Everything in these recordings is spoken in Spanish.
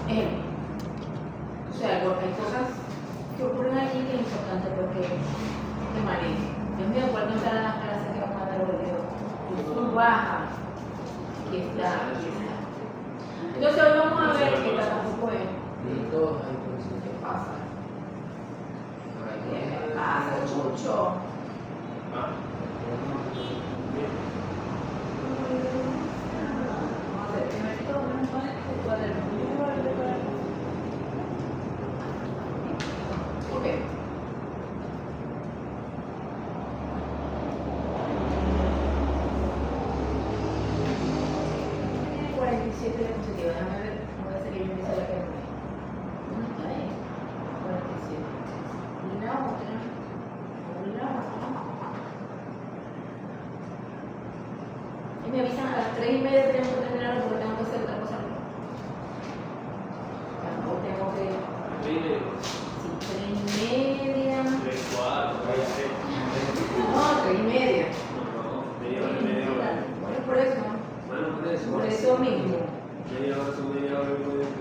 es el mismo. O sea, hay cosas que ocurren allí que es importante porque te manejen. Dios mío, ¿cuál no estarán las clases que vamos a dar hoy de hoy? Baja. Aquí está. Entonces hoy vamos a ver que tampoco es. ¿Qué pasa? ¿Qué me pasa, Chucho? Okay. 47 diapositivas, déjame ver, no voy a seguir en esa la que ¿dónde está ahí? 47. Y la otra. Y me avisan a las 3:30 tenemos que terminar porque tengo que hacer otra cosa. Tampoco tengo que. Sí, 3:30. 3:04, No, 3:30. media hora. Bueno, por eso. Por eso mismo. Media hora.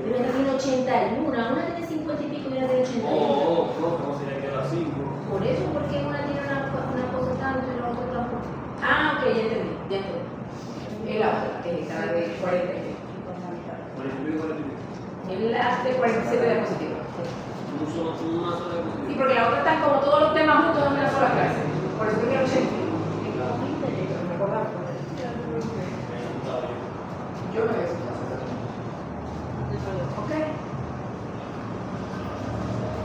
Debe tener 81, una tiene 50 y pico y una tiene 81. ¿Cómo sería que a las 5? Por eso, porque una tiene una cosa tanto y la otra tanto. Ah, ok, ya entendí. Es la otra, que es la de 40. Es la de 47 diapositivas. Una sola diapositiva. Sí, porque la otra están como todos los temas juntos en una sola clase. Por eso que quiero 80. Me acordaba. Yo me veo. ¿Ok?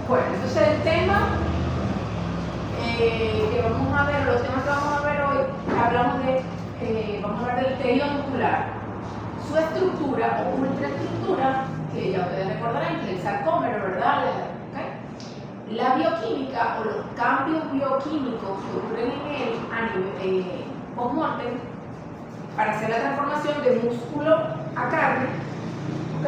Bueno, entonces el tema que vamos a ver, los temas que vamos a ver hoy, vamos a hablar del tejido muscular, su estructura o ultraestructura, que ya ustedes recordarán que es el sarcómero, ¿verdad? ¿Okay? La bioquímica o los cambios bioquímicos que ocurren en él a nivel post-mortem para hacer la transformación de músculo a carne, ¿ok?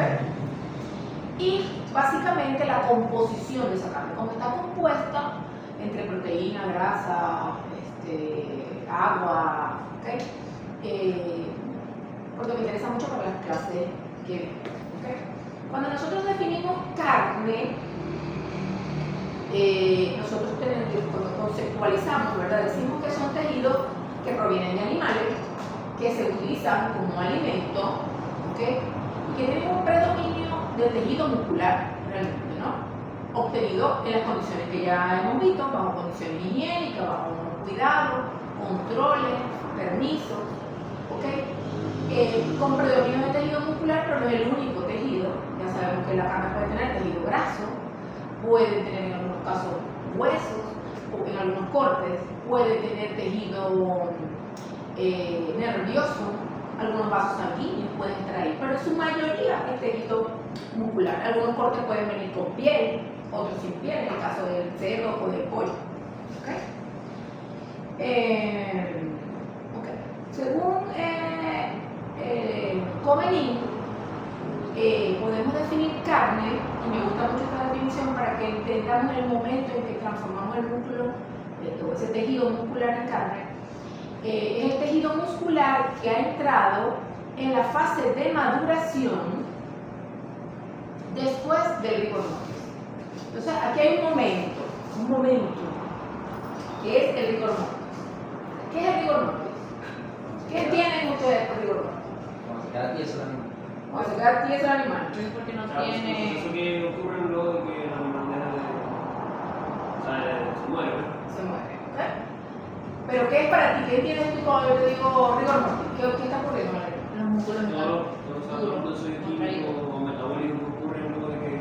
Y básicamente la composición de esa carne, como está compuesta entre proteína, grasa, agua, ¿okay? Porque me interesa mucho para las clases que vienen, ¿okay? Cuando nosotros definimos carne, nosotros cuando conceptualizamos, ¿verdad? Decimos que son tejidos que provienen de animales, que se utilizan como alimento, ¿okay? Y que tienen un predominio de tejido muscular, realmente, ¿no? Obtenido en las condiciones que ya hemos visto, bajo condiciones higiénicas, bajo unos cuidados, controles, permisos, ¿ok? Con predominio de tejido muscular, pero no es el único tejido. Ya sabemos que la carne puede tener tejido graso, puede tener en algunos casos huesos, o en algunos cortes, puede tener tejido nervioso, algunos vasos sanguíneos pueden estar ahí, pero en su mayoría es tejido muscular. Algunos cortes pueden venir con piel, otros sin piel, en el caso del cerdo o del pollo. ¿Okay? Según Comenin, podemos definir carne, y me gusta mucho esta definición para que entendamos el momento en que transformamos el músculo, todo ese tejido muscular en carne. Es el tejido muscular que ha entrado en la fase de maduración después del rigor mortis. Entonces, aquí hay un momento, que es el rigor mortis. ¿Qué es el rigor mortis? ¿Qué tienen ustedes por rigor mortis? Cuando se queda tieso el animal. Cuando se queda tieso el animal. Es porque no Claro, tiene. eso que ocurre luego de que el animal deja de. O sea, se muere, ¿no? Se muere. ¿Okay? ¿Pero qué es para ti? ¿Qué entiendes tú cuando yo te digo rigor mortis? ¿Qué está ocurriendo, María? Los músculos están Todos los procesos químicos o metabólicos que ocurren luego de que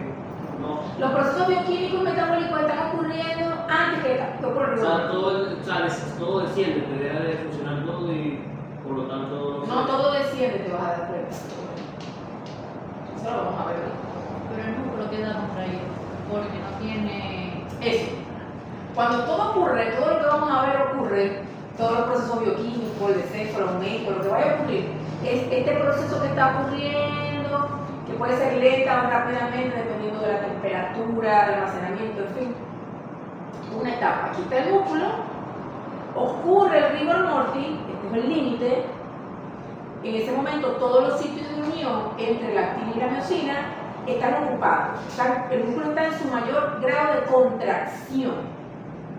no. Los procesos bioquímicos y metabólicos están ocurriendo antes que ocurra el O rigor sea, mortis. todo desciende, te deja de funcionar todo y por lo tanto. No todo desciende, te vas a dar cuenta. Eso lo vamos a ver hoy. pero el músculo queda contraído porque no tiene. Eso. Cuando todo ocurre, todo lo que vamos a ver ocurre, todos los procesos bioquímicos, el descenso, el aumento, lo que vaya a ocurrir, es este proceso que está ocurriendo, que puede ser lenta o rápidamente, dependiendo de la temperatura, del almacenamiento, en fin. Una etapa. Aquí está el músculo, ocurre el rigor mortis, este es el límite. En ese momento, todos los sitios de unión entre la actina y la miosina están ocupados, el músculo está en su mayor grado de contracción,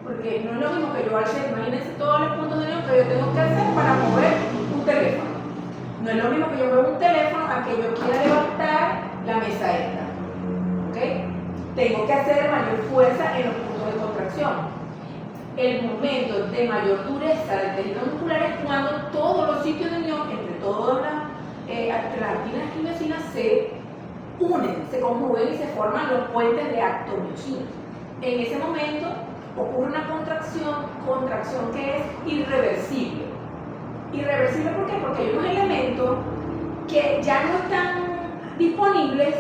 porque no es lo mismo que yo alce, imagínense todos los puntos de unión que yo tengo que hacer para mover un teléfono. No es lo mismo que yo mueva un teléfono a que yo quiera levantar la mesa esta. ¿Okay? Tengo que hacer mayor fuerza en los puntos de contracción. El momento de mayor dureza del tejido muscular es cuando todos los sitios de unión entre todas las actinas y miocinas se unen, se conjugan y se forman los puentes de actomiocina. En ese momento ocurre una contracción que es irreversible. ¿Irreversible por qué? Porque hay unos elementos que ya no están disponibles,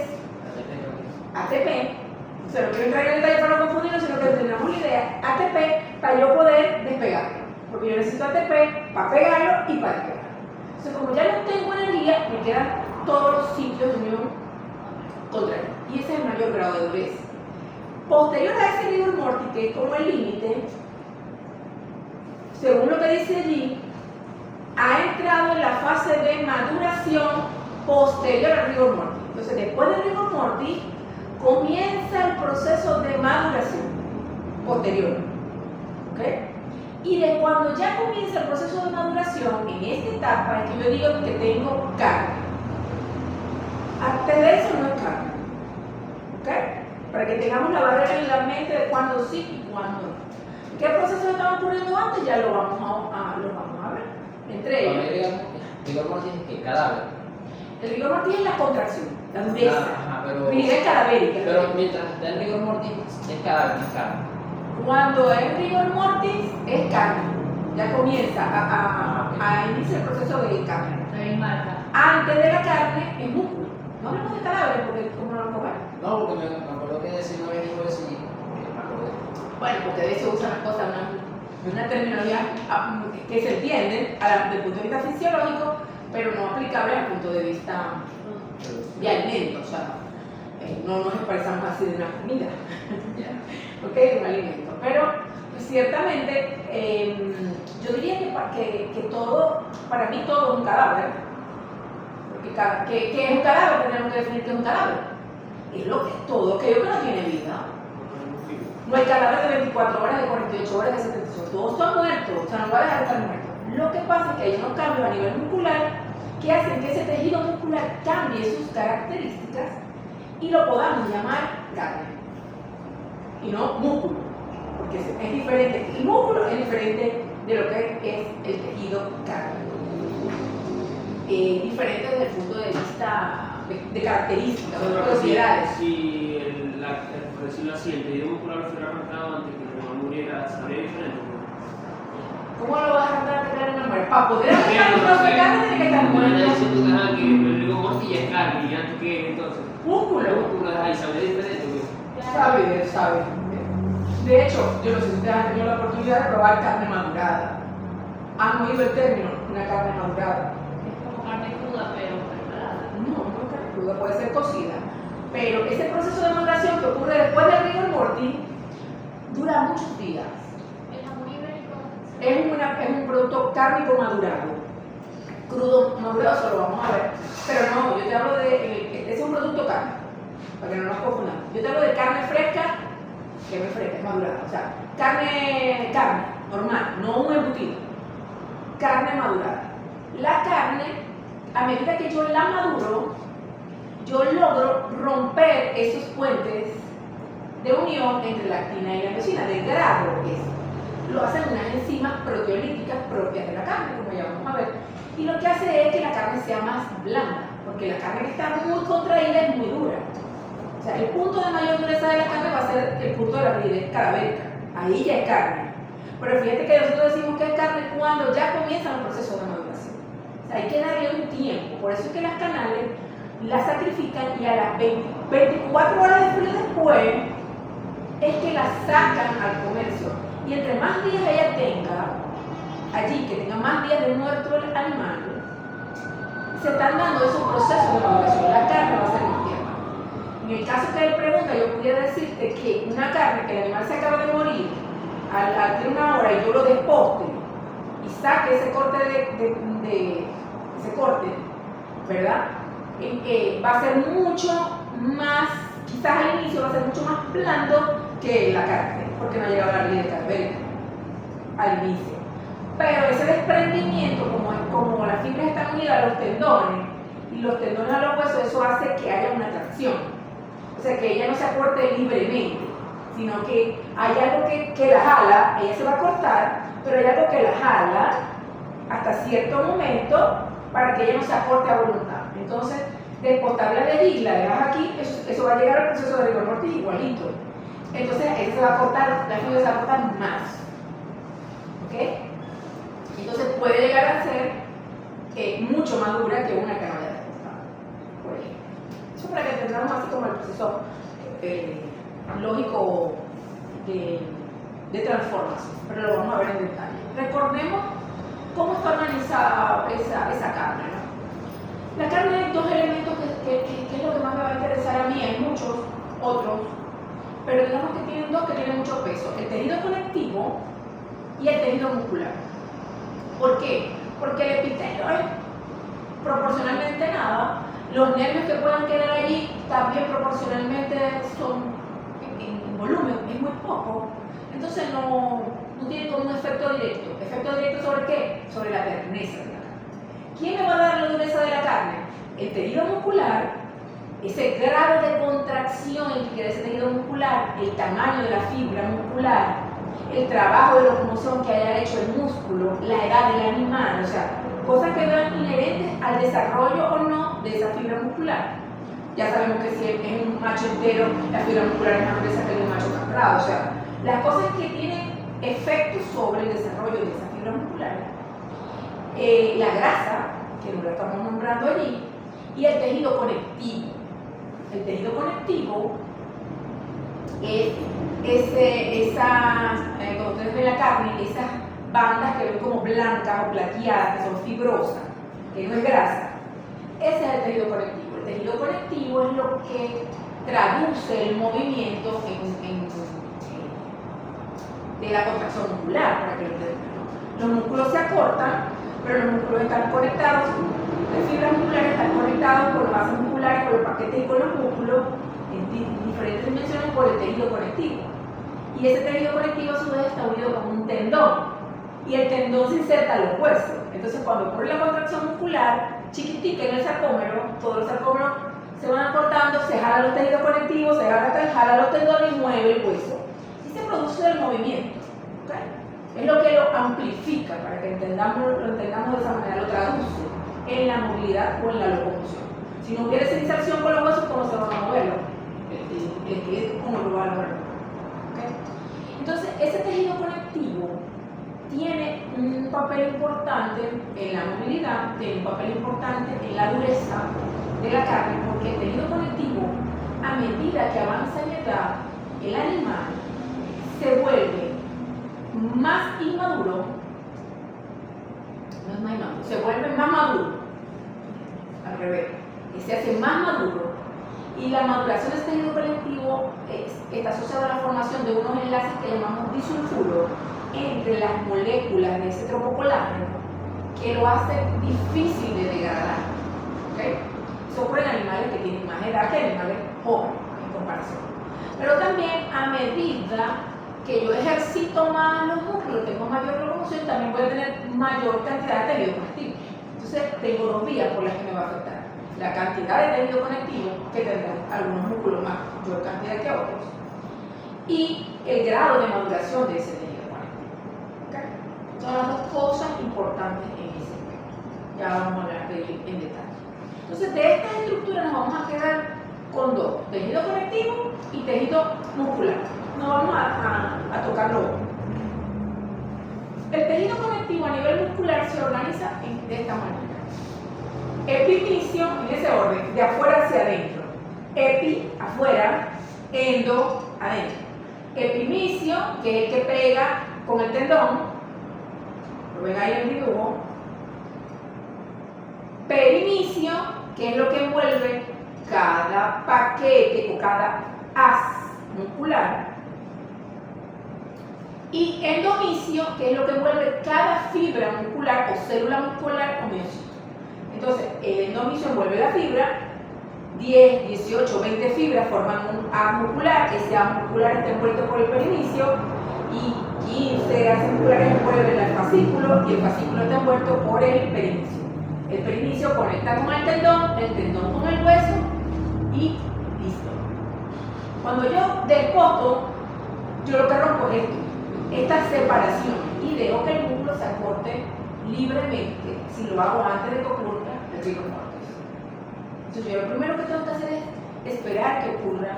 ATP, o sea, no quiero entrar en detalle para no confundirlo, sino que tengamos la idea, ATP para yo poder despegar, porque yo necesito ATP para pegarlo y para despegar. Entonces, como ya no tengo energía, me quedan todos los sitios de unión contrarios, y ese es el mayor grado de dureza. Posterior a ese rigor mortis, que es como el límite, según lo que dice allí, ha entrado en la fase de maduración posterior al rigor mortis. Entonces, después del rigor mortis, comienza el proceso de maduración posterior. ¿Okay? Y de cuando ya comienza el proceso de maduración, en esta etapa es que yo digo que tengo carne. Antes de eso no es carne. ¿Okay? Para que tengamos la barrera en la mente de cuándo sí y cuándo no. ¿Qué procesos estaban ocurriendo antes? Ya lo vamos a ver. Entre ellos. Rigor mortis es que cadáver. El rigor mortis es la contracción, la dureza. Ajá, pero rigidez cadavérica. Pero mientras está el rigor mortis es cadáver, no es carne. Cuando es rigor mortis es carne. Ya comienza a iniciar el proceso de carne. Ahí marca. Antes de la carne es músculo. No hablamos de cadáveres porque como no lo comer. No, porque me acuerdo que decir una vez dijo eso y me acordé. Bueno, porque de eso usan las cosas, una terminología que se entiende desde el punto de vista fisiológico, pero no aplicable al punto de vista de alimento. O sea, no nos expresamos así de una comida, ¿ok? De un alimento. Pero pues, ciertamente, yo diría que todo, para mí todo es un cadáver. Porque ¿qué es un cadáver? Tenemos que definir qué es un cadáver. Es lo que es todo aquello que no tiene vida. No hay cadáver de 24 horas, de 48 horas, de 78. Todos son muertos, o sea, no va a dejar de estar muertos. Lo que pasa es que hay unos cambios a nivel muscular que hacen que ese tejido muscular cambie sus características y lo podamos llamar carne. Y no músculo, porque es diferente. El músculo es diferente de lo que es el tejido carne. Diferente desde el punto de vista de características, de propiedades. Si por decirlo así, el tejido muscular lo fuera arrancado antes que no muriera, ¿sabría diferente? ¿Cómo lo vas a tratar de crear en el mar? Para poder arrancar un trozo de carne tiene que estar Como muerto. está diciendo que el rigor mortis ya es carne, y antes que entonces. Músculo. El músculo es ahí, ¿sabría diferente? Sabe. De hecho, yo no sé si ustedes han tenido la oportunidad de probar carne madurada. ¿Han oído el término una carne madurada? Es como carne cruda, pero preparada. No es carne cruda, puede ser cocida. Pero ese proceso de maduración que ocurre después del rigor mortis dura muchos días. ¿El jamón ibérico? Es un producto cárnico madurado. Crudo madurado solo vamos a ver. Pero no, yo te hablo de. Es un producto cárnico, para que no nos confundamos. Yo te hablo de carne fresca, que no es fresca, es madurada. O sea, carne normal, no un embutido. Carne madurada. La carne, a medida que yo la maduro, yo logro romper esos puentes de unión entre la actina y la miocina, de grado es. Lo hacen unas enzimas proteolíticas propias de la carne, como ya vamos a ver. Y lo que hace es que la carne sea más blanda, porque la carne que está muy contraída es muy dura. O sea, el punto de mayor dureza de la carne va a ser el punto de la rigidez cadavérica. Ahí ya es carne. Pero fíjate que nosotros decimos que es carne cuando ya comienzan los procesos de maduración. O sea, hay que darle un tiempo. Por eso es que las canales la sacrifican y a las 24 horas de frío después es que la sacan al comercio. Y entre más días ella tenga allí, que tenga más días de muerto el animal, se están dando esos procesos de maduración. La carne va a ser más tiempo. En el caso que él pregunta, yo pudiera decirte que una carne que el animal se acaba de morir, al tener una hora y yo lo desposte y saque ese corte ese corte, ¿verdad? Va a ser mucho más, quizás al inicio va a ser mucho más blando que la carne, porque no ha llegado a la ley de Carver al inicio. Pero ese desprendimiento, como las fibras están unidas a los tendones y los tendones a los huesos, eso hace que haya una tracción. O sea, que ella no se acorte libremente, sino que hay algo que la jala, ella se va a cortar, pero hay algo que la jala hasta cierto momento para que ella no se acorte a voluntad. Entonces, después de la de la dejas aquí, eso va a llegar al proceso de rigor mortis igualito. Entonces, esa se va a cortar, la fibra se va a cortar más. ¿Ok? Entonces puede llegar a ser mucho más dura que una que no haya descostado. Por ejemplo. Eso para que entendamos así como el proceso lógico de transformación, pero lo vamos a ver en detalle. Recordemos cómo está organizada esa carne, ¿no? La carne hay dos elementos que es lo que más me va a interesar a mí, hay muchos otros, pero digamos que tienen dos que tienen mucho peso: el tejido conectivo y el tejido muscular. ¿Por qué? Porque el epitelio es proporcionalmente nada, los nervios que puedan quedar allí también proporcionalmente son en volumen, es muy poco, entonces no tiene como un efecto directo. ¿Efecto directo sobre qué? Sobre la terneza de la carne. ¿Quién me va a dar la dureza de la carne? El tejido muscular, ese grado de contracción en que queda ese tejido muscular, el tamaño de la fibra muscular, el trabajo de locomoción que haya hecho el músculo, la edad del animal, o sea, cosas que vean inherentes al desarrollo o no de esa fibra muscular. Ya sabemos que si es un macho entero, la fibra muscular es más gruesa que el macho castrado, o sea, las cosas que tienen efectos sobre el desarrollo de esa fibra muscular, la grasa, que no la estamos nombrando allí, y el tejido conectivo. El tejido conectivo es cuando ustedes ven la carne, esas bandas que ven como blancas o plateadas, que son fibrosas, que no es grasa. Ese es el tejido conectivo. El tejido conectivo es lo que traduce el movimiento de la contracción muscular, para que lo entiendan. Los músculos se acortan, pero los músculos están conectados, las fibras musculares están conectadas con los vasos musculares, con los paquetes y con los músculos en diferentes dimensiones por el tejido conectivo. Y ese tejido conectivo a su vez está unido con un tendón, y el tendón se inserta en los huesos. Entonces cuando ocurre la contracción muscular chiquitica en el sarcómero, todos los sarcómeros se van acortando, se jalan los tejidos conectivos, se jala los tendones y mueve el hueso. Y se produce el movimiento. ¿Okay? Es lo que lo amplifica, para que lo entendamos de esa manera, lo traduce en la movilidad o en la locomoción. Si no hubiera esa inserción con los huesos, ¿cómo se van a moverlo? El esqueleto, ¿cómo lo va a lograr? ¿Okay? Entonces, ese tejido conectivo tiene un papel importante en la movilidad, tiene un papel importante en la dureza de la carne, porque el tejido conectivo, a medida que avanza en edad, el animal se vuelve más inmaduro, no es más inmaduro, se vuelve más maduro, al revés, y se hace más maduro, y la maduración de este tejido conectivo está asociada a la formación de unos enlaces que llamamos disulfuro entre las moléculas de ese tropocolágeno, que lo hace difícil de degradar. ¿Okay? Eso ocurre en animales que tienen más edad que animales jóvenes en comparación. Pero también a medida que yo ejercito más los músculos, tengo mayor locomoción, también voy a tener mayor cantidad de tejido conectivo. Entonces tengo dos vías por las que me va a afectar: la cantidad de tejido conectivo, que tendrán algunos músculos mayor cantidad que otros, y el grado de maduración de ese tejido conectivo. ¿Okay? Son las dos cosas importantes en ese aspecto. Ya vamos a hablar de ello en detalle. Entonces, de esta estructura nos vamos a quedar con dos: tejido conectivo y tejido muscular. No vamos a tocarlo hoy. El tejido conectivo a nivel muscular se organiza de esta manera: epimicio, en ese orden, de afuera hacia adentro. Epi, afuera; endo, adentro. Epimicio, que es el que pega con el tendón, lo ven ahí en el dibujo. Perimicio, que es lo que envuelve cada paquete o cada haz muscular. Y endomicio, que es lo que envuelve cada fibra muscular o célula muscular o miocito. Entonces, el endomicio envuelve la fibra 10, 18, 20 fibras forman un haz muscular. Ese haz muscular está envuelto por el perinecio y 15 haces musculares envuelven el fascículo y el fascículo está envuelto por el perinecio. El perinecio conecta con el tendón con el hueso y listo. Cuando yo despojo, yo lo que rompo es esto, esta separación, y dejo que el músculo se acorte libremente si lo hago antes de que ocurra el rigor mortis. Entonces yo lo primero que tengo que hacer es esperar que ocurra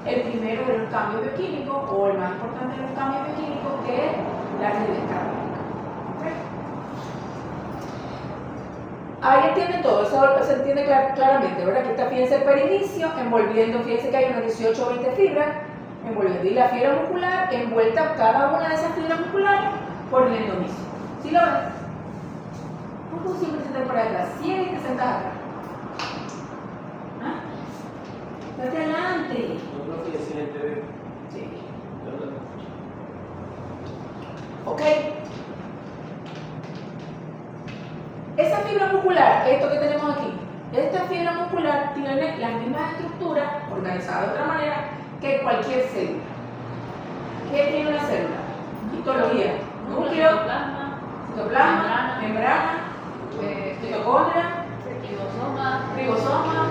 el primero de los cambios bioquímicos o el más importante de los cambios bioquímicos, que es la rigidez cardíaca. ¿Okay? Ahí entienden todo, eso se entiende claramente, ¿verdad? Aquí está, fíjense, el perinecio envolviendo, fíjense que hay unas 18 o 20 fibras envolviendo, y la fibra muscular envuelta cada una de esas fibras musculares por el endomisio. ¿Sí lo ves? ¿Cómo tú siempre sentas por atrás? Siempre te sentas acá. ¿Ah? Date adelante. No creo que decir en TV. Sí. ¿Verdad? ¿Ok? Esa fibra muscular, esto que tenemos aquí, esta fibra muscular tiene las mismas estructuras, organizada de otra manera, que cualquier célula. ¿Qué tiene una célula? Histología, núcleo, citoplasma, membrana, mitocondria, ribosoma,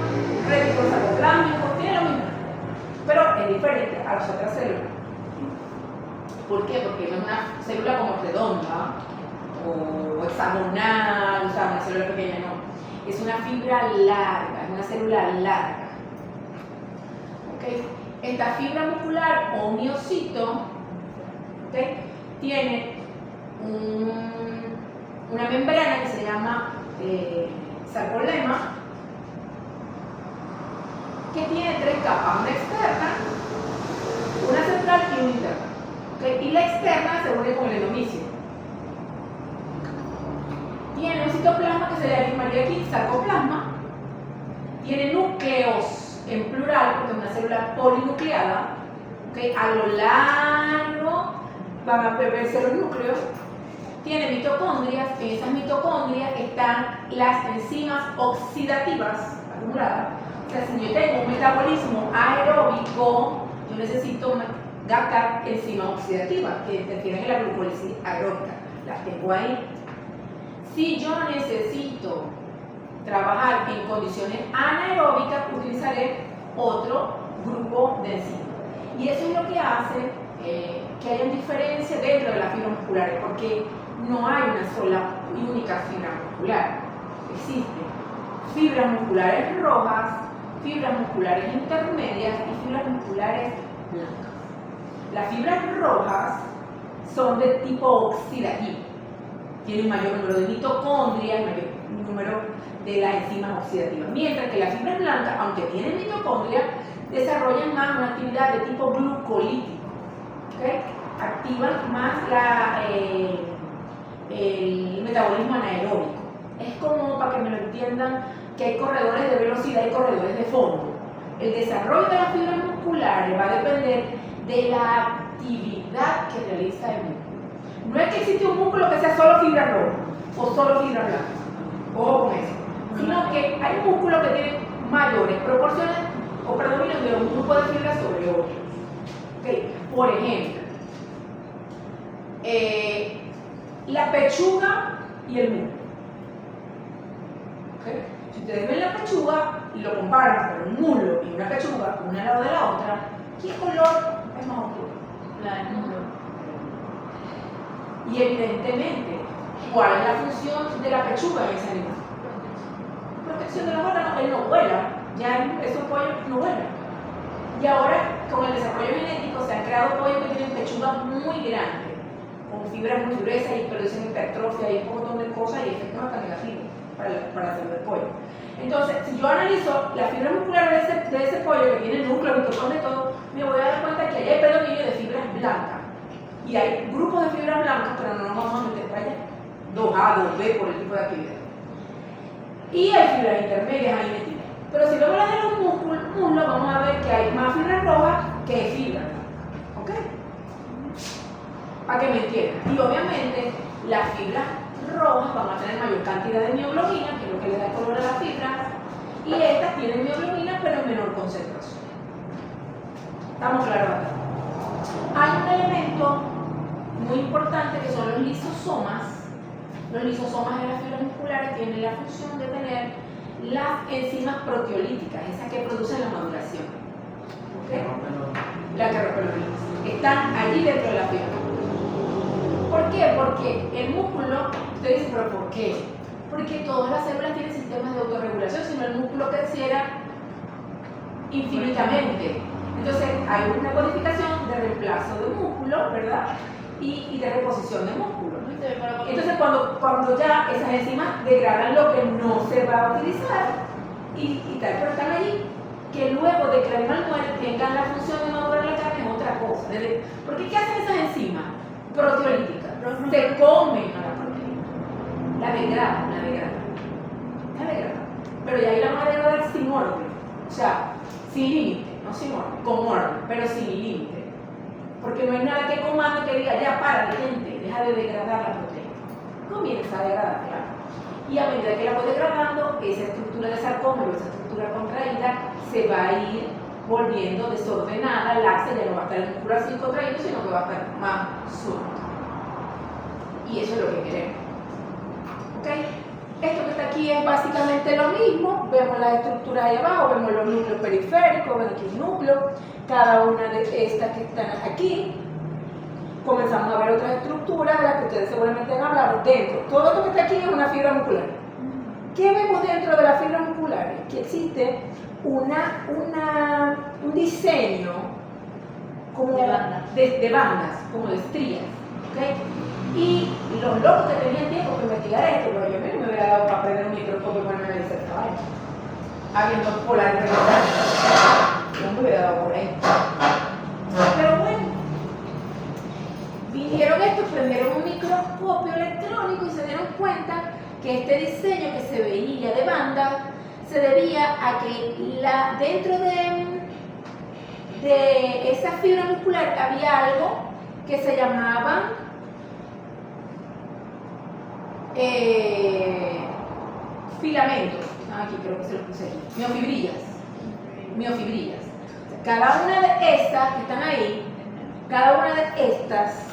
retículo sarcoplásmico, tiene lo mismo, pero es diferente a las otras células. ¿Por qué? Porque no es una célula como redonda o hexagonal, o sea, una célula pequeña, no. Es una fibra larga, es una célula larga. ¿Okay? Esta fibra muscular o miocito, ¿okay?, tiene una membrana que se llama sarcolema, que tiene tres capas, una externa, una central y una interna. ¿Okay? Y la externa se une con el endomisio. Tiene un citoplasma que se le llamaría aquí sarcoplasma, tiene núcleos en plural porque es una célula polinucleada, ¿okay? A lo largo van a verse los núcleos, tiene mitocondrias, en esas mitocondrias están las enzimas oxidativas acumuladas. O sea, si yo tengo un metabolismo aeróbico, yo necesito gastar enzimas oxidativas que interfieren en la glucólisis aeróbica, las tengo ahí. Si yo necesito trabajar en condiciones anaeróbicas, utilizaré otro grupo de enzimas. Y eso es lo que hace que haya diferencia dentro de las fibras musculares, porque no hay una sola y única fibra muscular. Existen fibras musculares rojas, fibras musculares intermedias y fibras musculares blancas. Las fibras rojas son de tipo oxidativo, tienen un mayor número de mitocondrias, mayor número de las enzimas oxidativas, mientras que las fibras blancas, aunque tienen mitocondrias, desarrollan más una actividad de tipo glucolítico, ¿okay? Activan más el metabolismo anaeróbico. Es como, para que me lo entiendan, que hay corredores de velocidad y corredores de fondo. El desarrollo de las fibras musculares va a depender de la actividad que realiza el músculo. No es que existe un músculo que sea solo fibra roja o solo fibra blanca, ojo con eso, sino que hay músculos que tienen mayores proporciones o predominan de un grupo de fibras sobre otros. ¿Okay? Por ejemplo, la pechuga y el muslo. ¿Okay? Si ustedes ven la pechuga y lo comparan con un muslo y una pechuga, una al lado de la otra, ¿qué color es más oscuro? La del muslo. Y evidentemente, ¿cuál es la función de la pechuga en ese animal? Protección de los órganos. Él no vuela, ya esos pollos no vuelan. Y ahora, con el desarrollo genético, se han creado pollos que tienen pechugas muy grandes, con fibras muy gruesas y producen hipertrofia y un montón de cosas y efectos hasta negativos para la salud del pollo. Entonces, si yo analizo la fibra muscular de ese pollo que tiene núcleo, mitocondria y todo, me voy a dar cuenta que ahí hay predominio de fibras blancas. Y hay grupos de fibras blancas, pero no nos vamos a meter para allá. 2A, 2B por el tipo de actividad. Y hay fibras intermedias ahí metidas. Pero si vemos las de los muslos, vamos a ver que hay más fibras rojas que fibras. ¿Ok? Para que me entiendan. Y obviamente las fibras rojas van a tener mayor cantidad de mioglobina, que es lo que le da el color a las fibras, Y estas tienen mioglobina, pero en menor concentración. ¿Estamos claros acá? Hay un elemento muy importante que son los lisosomas. Los lisosomas en las fibras musculares tienen la función de tener las enzimas proteolíticas, esas que producen la maduración. ¿Ok? La que rompe los hilos. Están allí dentro de la fibra. ¿Por qué? Porque el músculo, ustedes dicen, ¿pero por qué? Porque todas las células tienen sistemas de autorregulación, si no el músculo creciera infinitamente. Entonces hay una codificación de reemplazo de músculo, ¿verdad? Y de reposición de músculo. Entonces cuando ya esas enzimas degradan lo que no se va a utilizar y tal, pero están allí, que luego de que el animal muere tengan la función de madurar la carne es otra cosa. Porque ¿qué hacen esas enzimas proteolíticas? Se comen a la proteína, la degradan. Pero ya ahí la van a degradar sin orden, o sea, sin límite, no sin orden, con orden, pero sin límite. Porque no hay nada que comando que diga, ya para, gente, deja de degradar la proteína. Comienza a degradarla. Y a medida que la voy degradando, esa estructura de sarcómero, esa estructura contraída, se va a ir volviendo desordenada, laxa, ya no va a estar el músculo así contraído, sino que va a estar más suelto. Y eso es lo que queremos. ¿Ok? Esto que está aquí es básicamente lo mismo. Vemos las estructuras ahí abajo, vemos los núcleos periféricos, ven aquí el núcleo, cada una de estas que están aquí. Comenzamos a ver otras estructuras de las que ustedes seguramente han hablado dentro. Todo esto que está aquí es una fibra muscular. ¿Qué vemos dentro de las fibras musculares? Que existe un diseño como de bandas, como de estrías. ¿Okay? Y los locos que tenían tiempo para investigar esto, pero yo a mí no me hubiera dado para prender un microscopio para analizar esta vaina. Habiendo polar de verdad, no me hubiera dado por ahí. Pero bueno, vinieron estos, prendieron un microscopio electrónico y se dieron cuenta que este diseño que se veía de banda se debía a que dentro de esa fibra muscular había algo que se llamaba filamentos. Aquí creo que se lo puse aquí. Miofibrillas. Cada una de estas que están ahí, cada una de estas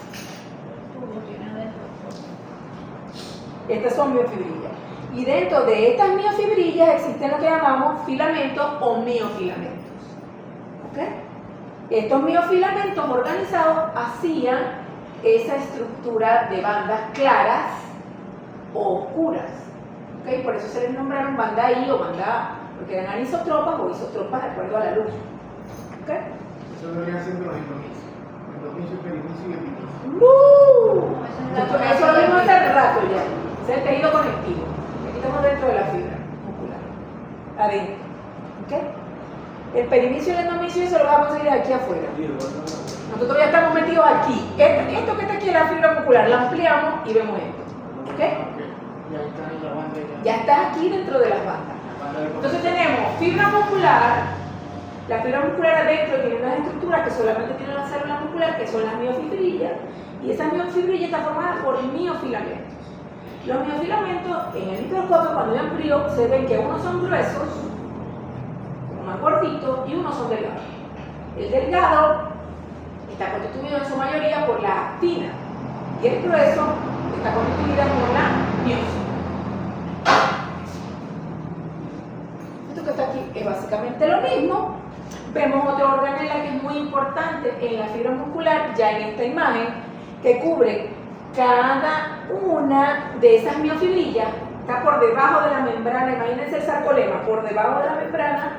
son miofibrillas. Y dentro de estas miofibrillas existen lo que llamamos filamentos o miofilamentos. ¿Ok? Estos miofilamentos organizados hacían esa estructura de bandas claras o oscuras. ¿Okay? Por eso se les nombraron banda I o banda A, porque eran anisotropas o isotropas de acuerdo a la luz. ¿Okay? Eso lo venían haciendo los endomicios. Endomicio, perimicio y epimicio. Eso lo vimos hace rato ya. Ese es el tejido conectivo. Aquí estamos dentro de la fibra muscular. Adentro. ¿Okay? El perimicio y el endomicio eso lo vamos a conseguir aquí afuera. Nosotros ya estamos metidos aquí. Esto que está aquí es la fibra muscular. La ampliamos y vemos esto. ¿Ok? Ya está en la banda. Ya está aquí dentro de las bandas. Entonces tenemos fibra muscular. La fibra muscular adentro tiene unas estructuras que solamente tiene la célula muscular, que son las miofibrillas. Y esas miofibrillas están formadas por miofilamentos. Los miofilamentos en el microscopio, cuando yo amplío, se ven que unos son gruesos, más gorditos, y unos son delgados. El delgado está constituido en su mayoría por la actina y el grueso está constituido por la miosina. Esto que está aquí es básicamente lo mismo. Vemos otra organela que es muy importante en la fibra muscular, ya en esta imagen, que cubre cada una de esas miofibrillas. Está por debajo de la membrana, imagínense el sarcolema, por debajo de la membrana,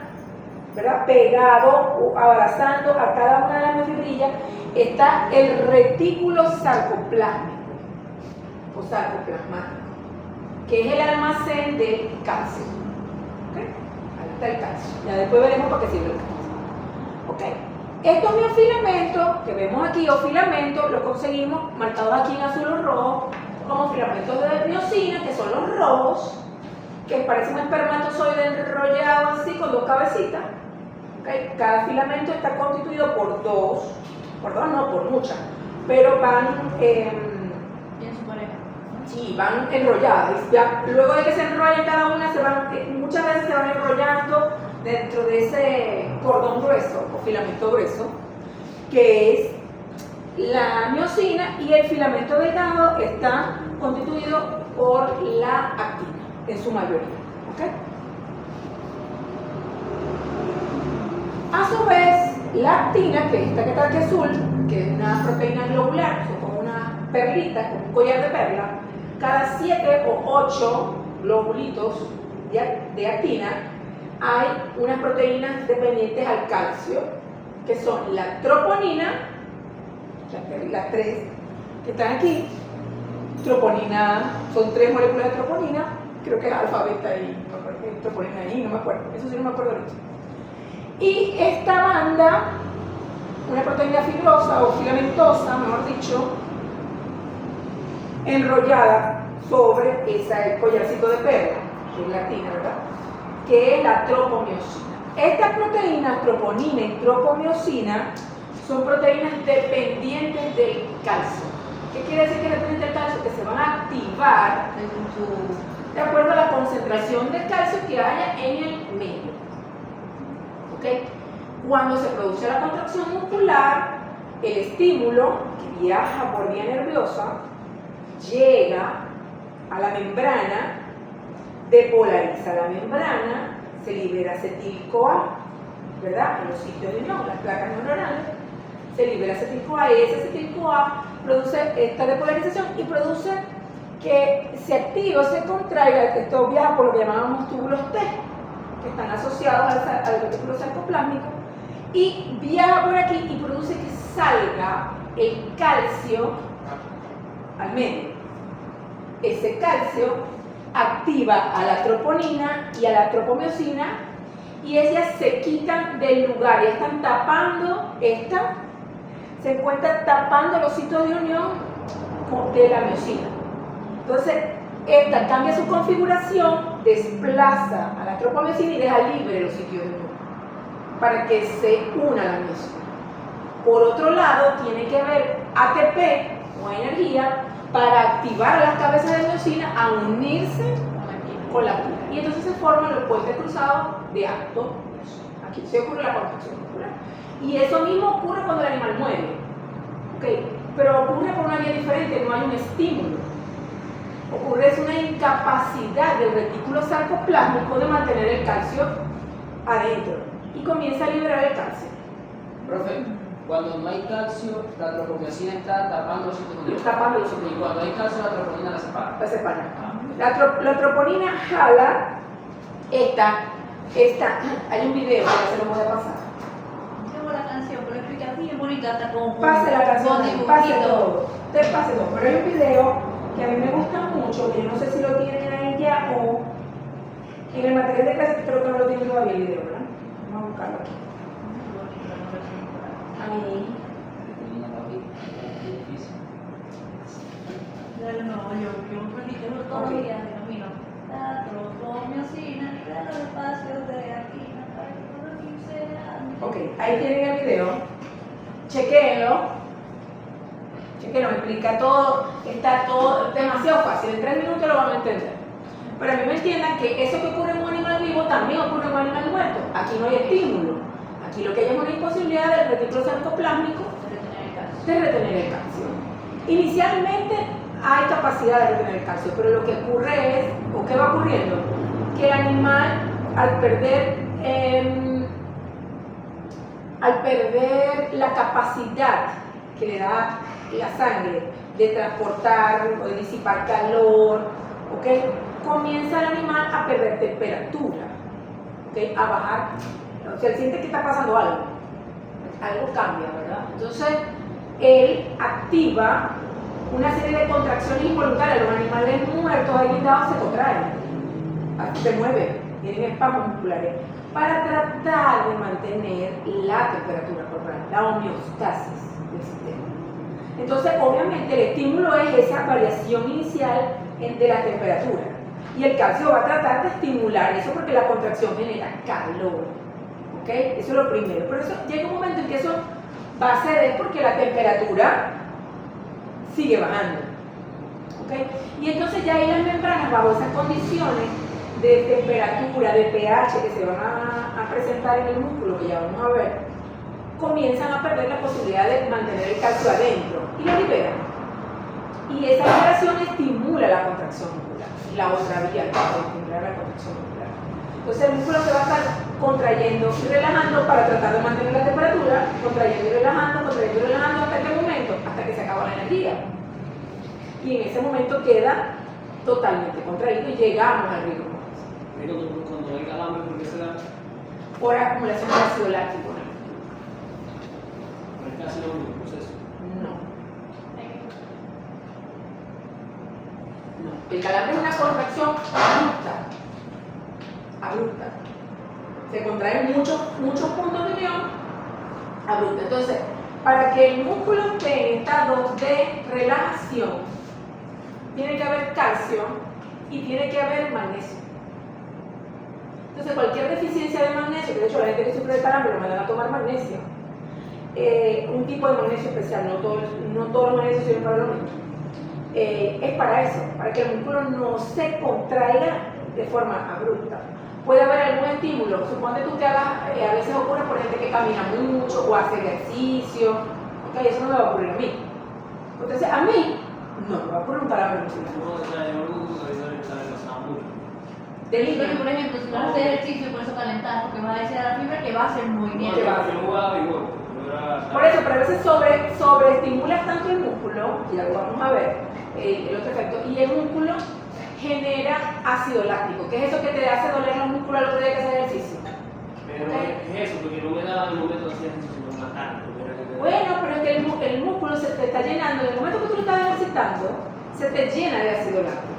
¿verdad? Pegado o abrazando a cada una de las miofibrillas está el retículo sarcoplásmico o sarcoplasmático, que es el almacén de calcio. ¿Okay? Ahí está el calcio. Ya después veremos para qué sirve el calcio. ¿Okay? Estos miofilamentos que vemos aquí, o filamentos, los conseguimos marcados aquí en azul o rojo como filamentos de miosina, que son los rojos, que parecen un espermatozoide enrollado así con dos cabecitas. ¿Okay? Cada filamento está constituido por por muchas, pero van en su pareja. sí, van enrolladas. Luego de que se enrollen cada una, se van muchas veces se van enrollando dentro de ese cordón grueso o filamento grueso, que es la miosina, y el filamento delgado está constituido por la actina, en su mayoría. ¿Okay? A su vez, la actina, que es esta que está aquí azul, que es una proteína globular, son como una perlita, como un collar de perla, cada 7 o 8 globulitos de actina hay unas proteínas dependientes al calcio, que son la troponina, las 3 que están aquí. Troponina, son 3 moléculas de troponina, creo que es alfa, beta y troponina I, no me acuerdo, eso sí no me acuerdo ahorita. Y esta banda, una proteína fibrosa o filamentosa, mejor dicho, enrollada sobre ese collarcito de perla, que es la actina, ¿verdad? Que es la tropomiosina. Estas proteínas, troponina y tropomiosina, son proteínas dependientes del calcio. ¿Qué quiere decir que dependientes del calcio? Que se van a activar de acuerdo a la concentración de calcio que haya en el medio. ¿Okay? Cuando se produce la contracción muscular, el estímulo que viaja por vía nerviosa llega a la membrana, depolariza la membrana, se libera acetil-CoA, ¿verdad? En los sitios de unión, las placas neuronales, se libera acetil-CoA, y ese acetil-CoA produce esta depolarización y produce que se active o se contraiga. Esto viaja por lo que llamábamos túbulos T, que están asociados al retículo sarcoplásmico, y viaja por aquí y produce que salga el calcio al medio. Ese calcio activa a la troponina y a la tropomiosina, y ellas se quitan del lugar y están tapando se encuentra tapando los sitios de unión de la miosina. Entonces, esta cambia su configuración, desplaza a la tropomiosina y deja libre los sitios de unión para que se una la miosina. Por otro lado, tiene que haber ATP o energía para activar a las cabezas de miosina a unirse con la actina. Y entonces se forman los puentes cruzados de acto. Aquí se ocurre la contracción muscular. Y eso mismo ocurre cuando el animal muere. ¿Okay? Pero ocurre por una vía diferente, no hay un estímulo. Ocurre es una incapacidad del retículo sarcoplásmico de mantener el calcio adentro y comienza a liberar el calcio. Profe, cuando no hay calcio, la tropomiosina está tapando los sitios de unión. Tapando los sitios. Y cuando hay calcio, la troponina la separa. La separa. La troponina jala hay un video que se lo voy a pasar. Tengo la canción, pero explica bien bonita, hasta con Pase la canción, con pase dibujito. todo. Usted pase todo. Pero hay un video que a mí me gusta mucho, que yo no sé si lo tienen ahí ya o en el material de clase, creo que no lo tienen todavía el video, ¿verdad? Vamos a buscarlo aquí. Ahí. No, yo me perdí todos los días de camino. La tropomiosina libera los espacios de actina para que todo 15 años. Ok, ahí tienen el video. Chequéenlo. Chequéenlo, me explica todo. Está todo demasiado fácil. En 3 minutos lo van a entender. Pero a mí me entiendan que eso que ocurre en un animal vivo también ocurre en un animal muerto. Aquí no hay estímulo. Aquí lo que hay es una imposibilidad del retículo sarcoplásmico de retener el calcio. Inicialmente hay capacidad de retener el calcio, pero lo que ocurre es, o qué va ocurriendo, que el animal al perder la capacidad que le da la sangre de transportar o de disipar calor, ¿okay? Comienza el animal a perder temperatura, ¿okay? A bajar, o sea, él siente que está pasando algo cambia, ¿verdad? Entonces, él activa una serie de contracciones involuntarias. Los animales muertos ahí guindados se contraen, se mueven, tienen espasmos musculares, para tratar de mantener la temperatura corporal, la homeostasis del sistema. Entonces, obviamente, el estímulo es esa variación inicial de la temperatura. Y el calcio va a tratar de estimular eso porque la contracción genera calor. ¿Ok? Eso es lo primero. Pero eso llega un momento en que eso va a ceder porque la temperatura sigue bajando. ¿Ok? Y entonces ya hay las membranas bajo esas condiciones de temperatura, de pH que se van a presentar en el músculo, que ya vamos a ver, comienzan a perder la posibilidad de mantener el calcio adentro y lo liberan. Y esa liberación estimula la contracción muscular, la otra vía para estimular la contracción muscular. Entonces el músculo se va a estar contrayendo y relajando para tratar de mantener la temperatura, contrayendo y relajando hasta qué momento, hasta que se acaba la energía. Y en ese momento queda totalmente contraído y llegamos al ritmo. Cuando hay calambre, ¿por qué se da? Por acumulación de ácido láctico. No es casi lo mismo proceso. No. El calambre es una contracción abrupta. Se contraen muchos puntos de unión abrupta. Entonces, para que el músculo esté en estado de relajación, tiene que haber calcio y tiene que haber magnesio. Entonces, cualquier deficiencia de magnesio, que de hecho la gente que sufre de calambre lo mandan a tomar magnesio, un tipo de magnesio especial, no todos los magnesios sirven para lo mismo. Es para eso, para que el músculo no se contraiga de forma abrupta. Puede haber algún estímulo, suponte tú que hagas, a veces ocurre por gente que camina mucho o hace ejercicio, ¿okay? Eso no me va a ocurrir a mí. Entonces a mí no me va a ocurrir un calambre muscular. No, o sea, yo lo que se ha pasado mucho. Porque, por ejemplo, si tú haces ejercicio y por eso calentás, porque va a decir a la fibra que va a hacer movimiento. Yo jugaba béisbol. Por eso, pero a veces sobreestimulas tanto el músculo, ya lo vamos a ver, el otro efecto, y el músculo genera ácido láctico, que es eso que te hace doler los músculos al otro día que haces ejercicio. Pero es eso, porque no me da el momento de hacer ejercicio, sino matar. Bueno, pero es que el músculo se te está llenando, en el momento que tú lo estás ejercitando, se te llena de ácido láctico.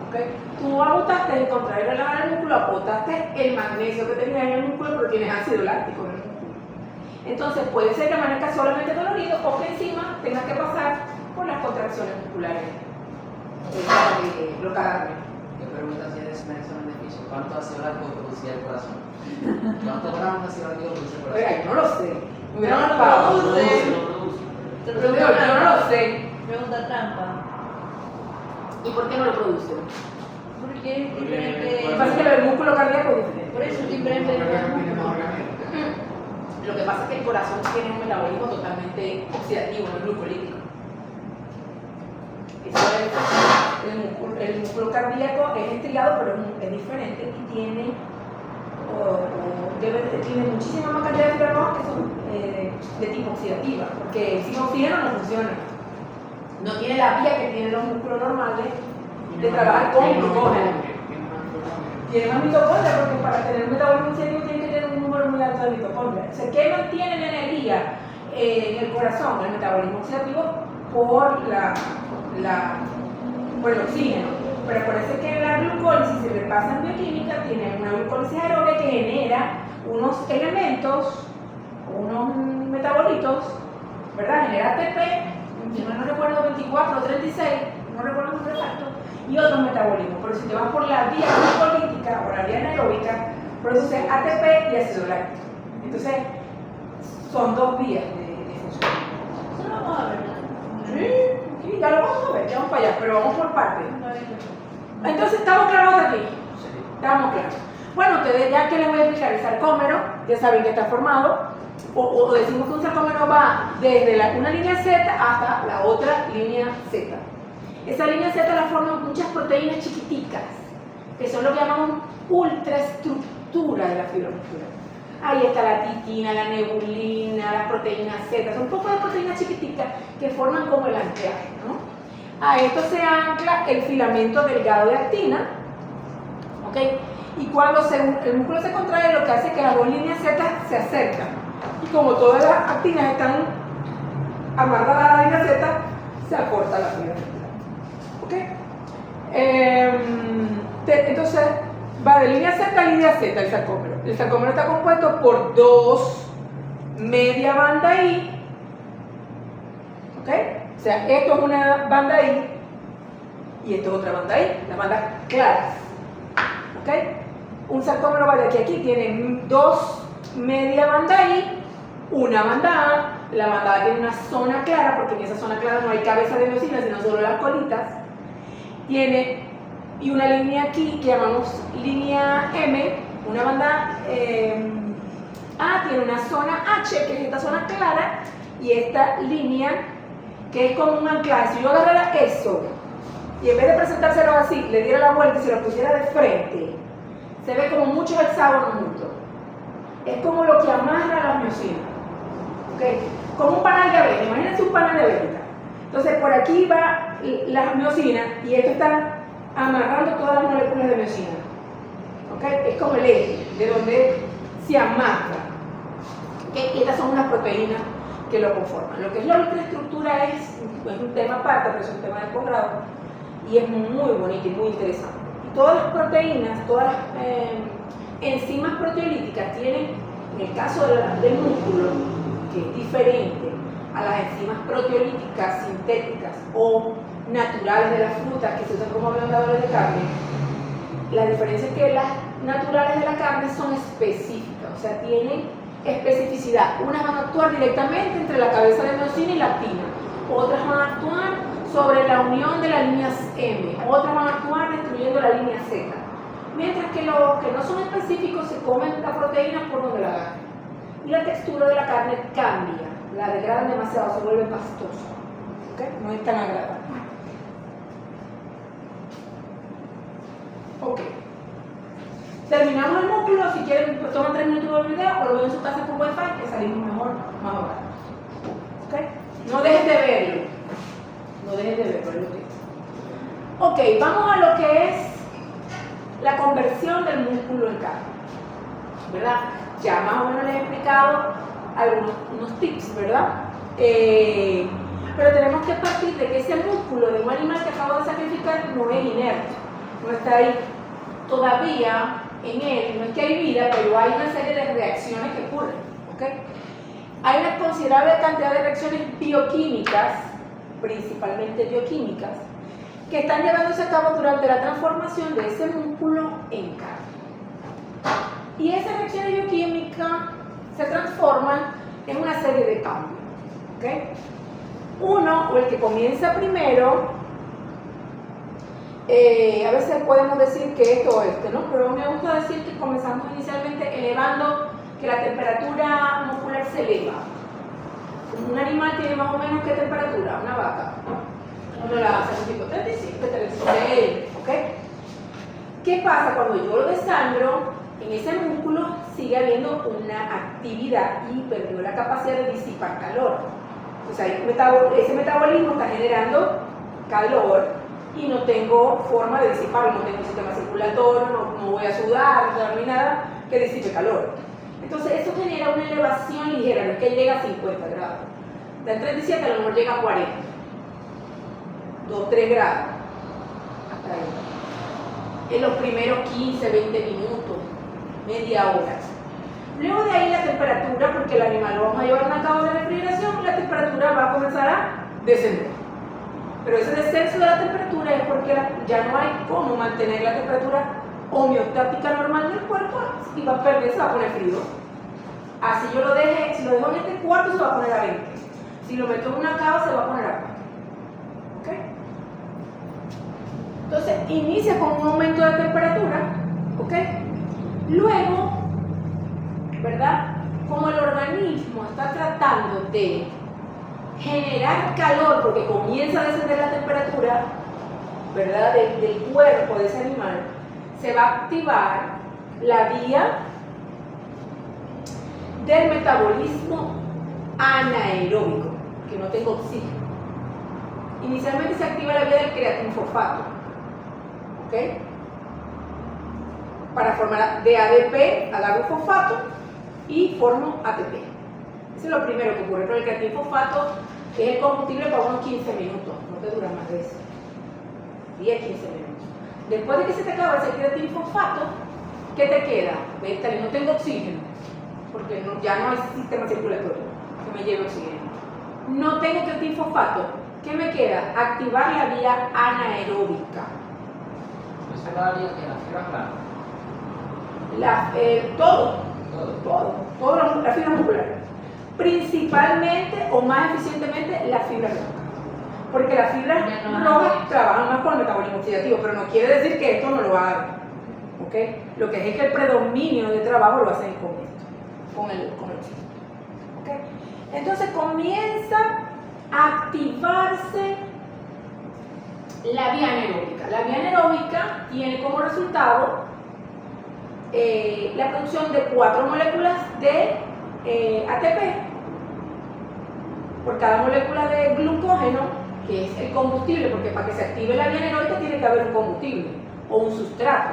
¿Okay? Tú agotaste en contraer el músculo, agotaste el magnesio que tenías en el músculo, pero tienes ácido láctico en el músculo. Entonces puede ser que amanezca solamente dolorido o que encima tengas que pasar por las contracciones musculares. Lo cagarme. ¿Qué pregunta si es un beneficio? ¿Cuánto ácido láctico producía el corazón? ¿Cuántos gramos de ácido láctico producía el corazón? Oiga, yo no lo sé. Me hubieran No lo pagado. produce. Pero yo no lo sé. Pregunta trampa. ¿Y por qué no lo produce? Porque es Lo que diferente. pasa es que el músculo cardíaco es diferente. Por eso es diferente de cada músculo. Lo que pasa es que el corazón tiene un metabolismo totalmente oxidativo, no es glucolítico. Eso es, el músculo cardíaco es estriado, pero es diferente y tiene muchísima más cantidad de fibras rojas que son de tipo oxidativa, porque sin oxígeno no funciona. No tiene la vía que tienen los músculos normales de trabajar con glucógeno. Tiene más mitocondria porque para tener un metabolismo oxidativo tiene que tener un número muy alto de mitocondria. O sea, ¿qué mantiene la energía en el corazón? El metabolismo oxidativo por el oxígeno. Pero acuérdense que la glucólisis, si repasa en bioquímica, tiene una glucólisis aeróbica que genera unos elementos, unos metabolitos, ¿verdad? Genera ATP, yo no recuerdo 24 o 36, no recuerdo el número exacto, y otros metabolismos. Pero si te vas por la vía glucolítica o la vía anaeróbica, produce ATP y ácido láctico. Entonces, son dos vías de funcionamiento. Eso lo vamos a ver, ¿verdad? Sí, ya lo vamos a ver, ya vamos para allá, pero vamos por partes. Entonces, ¿estamos claros hasta aquí? Estamos claros. Bueno, ustedes ya que les voy a explicar el sarcómero, ya saben que está formado, o decimos que un sarcómero va desde una línea Z hasta la otra línea Z. Esa línea Z la forman muchas proteínas chiquiticas, que son lo que llamamos ultraestructura de la fibra muscular. Ahí está la titina, la nebulina, las proteínas Z, son un poco de proteínas chiquiticas que forman como el anclaje, ¿no? A esto se ancla el filamento delgado de actina, ¿ok? Y cuando el músculo se contrae, lo que hace es que las dos líneas Z se acercan. Y como todas las actinas están amarradas a la línea Z, se acorta la fibra muscular, ¿ok? Entonces, va de línea Z a línea Z el sarcómero. El sarcómero está compuesto por dos media banda I, ¿ok? O sea, esto es una banda I y esto es otra banda I, las bandas claras, ¿ok? Un sarcómero va de aquí a aquí, tiene dos media banda I, una banda A, la banda A tiene una zona clara, porque en esa zona clara no hay cabeza de miocina, sino solo las colitas, tiene y una línea aquí que llamamos línea M, una banda A tiene una zona H, que es esta zona clara, y esta línea que es como un anclaje. Si yo agarrara eso y en vez de presentárselo así, le diera la vuelta y se lo pusiera de frente, se ve como muchos hexágonos juntos. Es como lo que amarra las miosinas, ¿okay? Como un panal de venta. Imagínense un panal de venta. Entonces por aquí va las miosinas y esto está amarrando todas las moléculas de miosina, ¿okay? Es como el eje de donde se amarra. ¿Okay? Estas son unas proteínas que lo conforman. Lo que es la ultraestructura es un tema aparte, pero es un tema de posgrado y es muy bonito y muy interesante. Y todas las proteínas, todas las enzimas proteolíticas tienen, en el caso del músculo, que es diferente a las enzimas proteolíticas sintéticas o naturales de las frutas que se usan como ablandadores de carne, la diferencia es que las naturales de la carne son específicas, o sea, tienen especificidad. Unas van a actuar directamente entre la cabeza de miosina y la actina, otras van a actuar sobre la unión de las líneas M, otras van a actuar destruyendo la línea Z, mientras que los que no son específicos se comen la proteína por donde la agarran. Y la textura de la carne cambia, la degradan demasiado, se vuelve pastosa, ¿okay? No es tan agradable. Ok. Terminamos el músculo, si quieren toman 3 minutos de video o lo ven en su casa por Wi-Fi, que salimos mejor, más barato. ¿Okay? No dejen de verlo. No dejen de verlo, es lo que es. Ok, vamos a lo que es la conversión del músculo en carne. ¿Verdad? Ya más o menos les he explicado algunos tips, ¿verdad? Pero tenemos que partir de que ese músculo de un animal que acabo de sacrificar no es inerte, no está ahí todavía en él, no es que hay vida, pero hay una serie de reacciones que ocurren, ¿ok? Hay una considerable cantidad de reacciones bioquímicas, principalmente bioquímicas, que están llevándose a cabo durante la transformación de ese músculo en carne. Y esas reacciones bioquímicas se transforman en una serie de cambios, ¿ok? Uno, o el que comienza primero, a veces podemos decir que esto o este, ¿no? Pero me gusta decir que comenzamos inicialmente elevando, que la temperatura muscular se eleva. Un animal tiene más o menos ¿qué temperatura? Una vaca, ¿no? Uno la hace tipo 35, 36, ¿ok? ¿Qué pasa? Cuando yo lo desangro, en ese músculo sigue habiendo una actividad y perdió la capacidad de disipar calor. O sea, ese metabolismo está generando calor y no tengo forma de disiparlo, no tengo sistema circulatorio, no voy a sudar, no hay nada que disipe calor. Entonces eso genera una elevación ligera, no es que llega a 50 grados. De 37 a lo mejor llega a 40, 2, 3 grados, hasta ahí. En los primeros 15, 20 minutos, media hora. Luego de ahí la temperatura, porque el animal lo vamos a llevar a una cabo de refrigeración, la temperatura va a comenzar a descender. Pero ese descenso de la temperatura es porque ya no hay cómo mantener la temperatura homeostática normal del cuerpo y va a perder, se va a poner frío. Así yo lo deje, si lo dejo en este cuarto se va a poner a 20. Si lo meto en una cava se va a poner a 4. ¿Ok? Entonces inicia con un aumento de temperatura, ¿ok? Luego, ¿verdad? Como el organismo está tratando de generar calor porque comienza a descender la temperatura, ¿verdad? Del cuerpo de ese animal, se va a activar la vía del metabolismo anaeróbico, que no tengo oxígeno. Inicialmente se activa la vía del creatinfosfato, ¿ok? Para formar de ADP, agarro fosfato y formo ATP. Eso es lo primero que ocurre, pero el creatinfosfato es el combustible para unos 15 minutos, no te dura más de eso, 10, 15 minutos. Después de que se te acaba ese creatinfosfato, ¿qué te queda? Vete, no tengo oxígeno, porque ya no hay sistema circulatorio que me lleve oxígeno. No tengo creatinfosfato, ¿qué me queda? Activar la vía anaeróbica. ¿Esa es la vía que la fibra plana? Todo la fibra muscular. Principalmente o más eficientemente la fibra blanca. porque las fibras Ya trabajan rojas con eso. trabajan más con el metabolismo oxidativo, pero no quiere decir que esto no lo haga. ¿Ok? Lo que es que el predominio de trabajo lo hacen con esto, con el oxígeno. ¿Ok? Entonces comienza a activarse la vía anaeróbica. La vía anaeróbica tiene como resultado la producción de 4 moléculas de ATP por cada molécula de glucógeno, que es el combustible, porque para que se active la vía anaeróbica tiene que haber un combustible o un sustrato.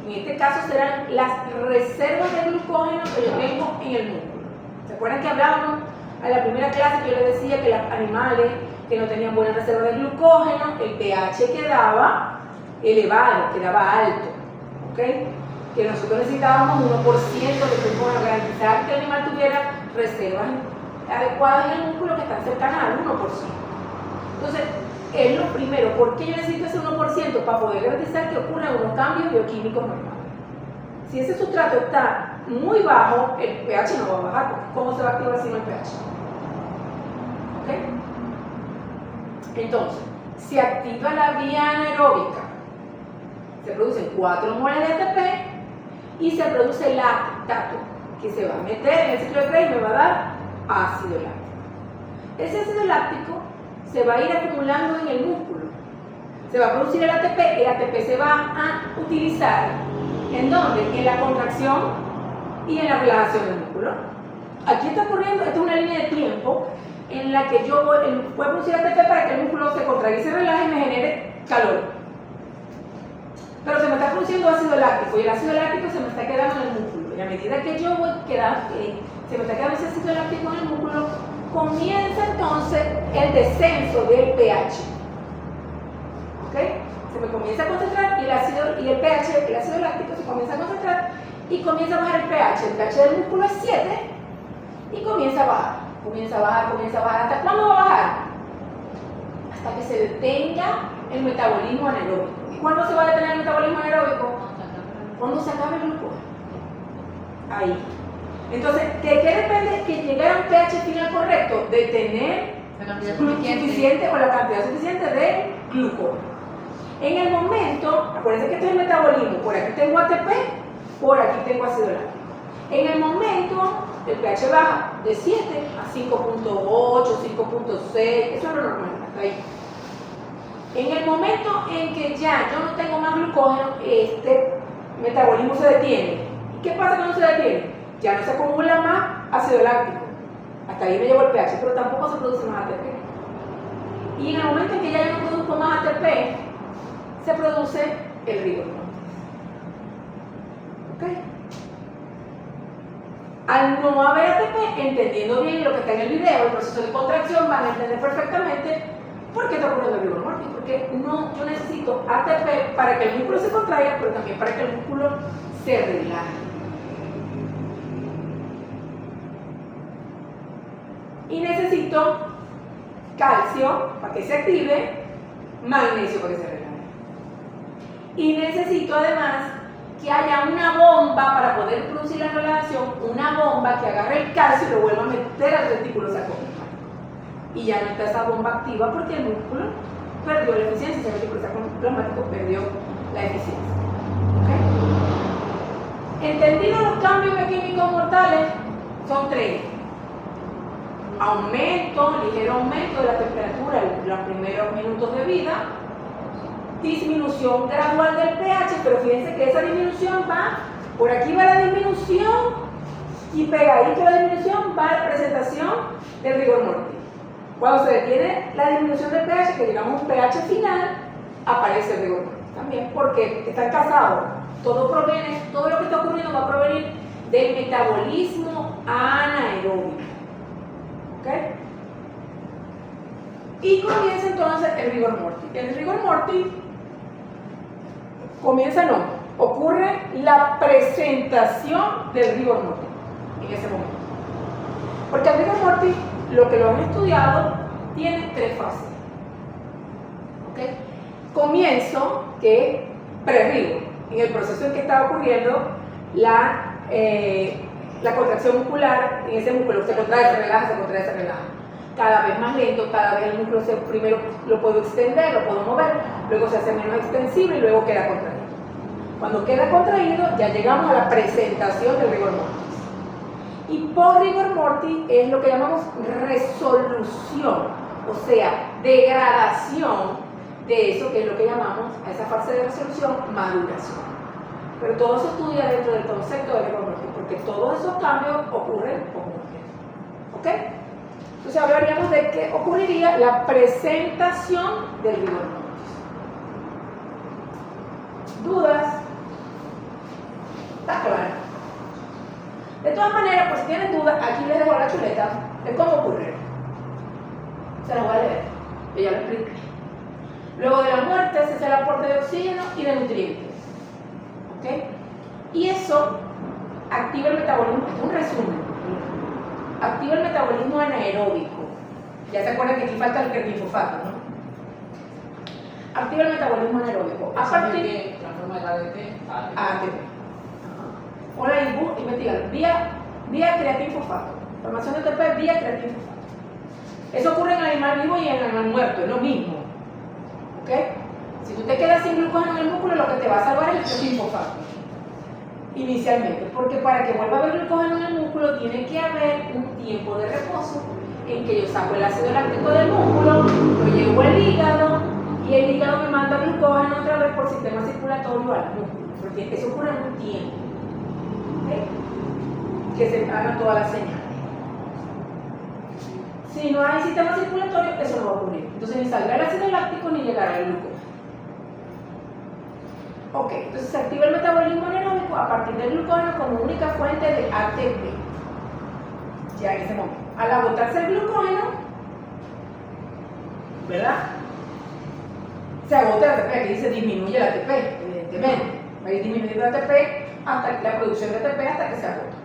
En este caso serán las reservas de glucógeno que yo tengo en el músculo. ¿Se acuerdan que hablábamos en la primera clase que yo les decía que los animales que no tenían buena reserva de glucógeno, el pH quedaba elevado, quedaba alto? ¿Ok? Que nosotros necesitábamos 1% de glucógeno, garantizar que el animal tuviera reservas adecuadas en el músculo que están cercanas al 1%. Entonces, es lo primero. ¿Por qué yo necesito ese 1%? Para poder garantizar que ocurran unos cambios bioquímicos normales. Si ese sustrato está muy bajo, el pH no va a bajar, porque ¿cómo se va a activar sin el pH? ¿Ok? Entonces, se activa la vía anaeróbica, se producen 4 moles de ATP y se produce lactato, que se va a meter en el ciclo de Krebs y me va a dar ácido láctico. Ese ácido láctico se va a ir acumulando en el músculo. Se va a producir el ATP se va a utilizar ¿en dónde? En la contracción y en la relajación del músculo. Aquí está ocurriendo, esta es una línea de tiempo en la que yo voy a producir ATP para que el músculo se contraiga y se relaje y me genere calor. Pero se me está produciendo ácido láctico y el ácido láctico se me está quedando en el músculo. Y a medida que yo voy se me está quedando ese ácido láctico en el músculo, comienza entonces el descenso del pH. ¿Ok? Se me comienza a concentrar y el ácido láctico se comienza a concentrar y comienza a bajar el pH. El pH del músculo es 7 y comienza a bajar. Comienza a bajar. ¿Hasta cuándo va a bajar? Hasta que se detenga el metabolismo anaeróbico. ¿Y cuándo se va a detener el metabolismo anaeróbico? Cuando se acabe el glucógeno. Ahí. Entonces, ¿de qué depende que llegue a un pH final correcto? De tener La cantidad suficiente o la cantidad suficiente de glucógeno. En el momento, acuérdense que esto es el metabolismo, por aquí tengo ATP, por aquí tengo ácido láctico. En el momento, el pH baja de 7 a 5.8, 5.6, eso es lo normal, hasta ahí. En el momento en que ya yo no tengo más glucógeno, este metabolismo se detiene. ¿Y qué pasa cuando se detiene? Ya no se acumula más ácido láctico. Hasta ahí me llevo el pH, pero tampoco se produce más ATP. Y en el momento en que ya yo no produzco más ATP, se produce el rigor mortis. ¿Ok? Al no haber ATP, entendiendo bien lo que está en el video, el proceso de contracción, van a entender perfectamente por qué está ocurriendo el rigor mortis. Porque yo necesito ATP para que el músculo se contraiga, pero también para que el músculo se relaje. Y necesito calcio para que se active, magnesio para que se relaje. Y necesito además que haya una bomba para poder producir la relajación, una bomba que agarre el calcio y lo vuelva a meter al retículo sarcoplasmático. Y ya no está esa bomba activa porque el músculo perdió la eficiencia, ese retículo sarcoplasmático perdió la eficiencia. ¿Okay? Entendidos los cambios bioquímicos mortales, son 3. Ligero aumento de la temperatura en los primeros minutos de vida, disminución gradual del pH, pero fíjense que esa disminución va, por aquí va la disminución y pegadito a la disminución va la presentación del rigor mortis. Cuando se detiene la disminución del pH, que llegamos a un pH final, aparece el rigor mortis también, porque están casados. Todo lo que está ocurriendo va a provenir del metabolismo anaeróbico. ¿Ok? Y comienza entonces el rigor mortis. El rigor mortis ocurre la presentación del rigor mortis en ese momento. Porque el rigor mortis, lo que lo han estudiado, tiene 3 fases. ¿Ok? Comienzo, que es prerrigor, en el proceso en que está ocurriendo la contracción muscular en ese músculo, se contrae, se relaja, se contrae, se relaja. cada vez más lento, cada vez el músculo primero lo puedo extender, lo puedo mover, luego se hace menos extensible y luego queda contraído. Cuando queda contraído, ya llegamos a la presentación del rigor mortis. Y por rigor mortis es lo que llamamos resolución, o sea, degradación de eso que es lo que llamamos, a esa fase de resolución, maduración. Pero todo se estudia dentro del concepto de rigor mortis, porque todos esos cambios ocurren con mortis. ¿Ok? Entonces hablaríamos de que ocurriría la presentación del rigor mortis. ¿Dudas? ¿Está claro? De todas maneras, pues si tienen dudas, aquí les dejo la chuleta de cómo ocurre. Se las voy a leer, que ya lo expliqué. Luego de la muerte se hace el aporte de oxígeno y de nutrientes. ¿Ok? Y eso activa el metabolismo, esto es un resumen. Activa el metabolismo anaeróbico. Ya se acuerdan que aquí falta el carbohidrato, ¿no? Activa el metabolismo anaeróbico. A partir de transforma el ADP a ATP. Hola, Ibu, investigar. Vía creatinfosfato. Formación de ATP vía creatinfosfato. Eso ocurre en el animal vivo y en el animal muerto, es lo mismo. ¿Ok? Si tú te quedas sin glucógeno en el músculo, lo que te va a salvar es el creatinfosfato. Inicialmente, porque para que vuelva a haber glucógeno en el músculo tiene que haber un tiempo de reposo en que yo saco el ácido láctico del músculo, lo llevo al hígado y el hígado me manda glucógeno otra vez por sistema circulatorio al músculo, porque eso ocurre en un tiempo. ¿Okay? Que se hagan todas las señales. Si no hay sistema circulatorio, eso no va a ocurrir. Entonces ni saldrá el ácido láctico ni llegará el glucógeno. Ok, entonces se activa el metabolismo anaeróbico a partir del glucógeno como única fuente de ATP. Ya en ese momento. Al agotarse el glucógeno, ¿verdad? Se agota el ATP, aquí dice disminuye el ATP, evidentemente. Va a ir disminuyendo el ATP hasta la producción de ATP hasta que se agota.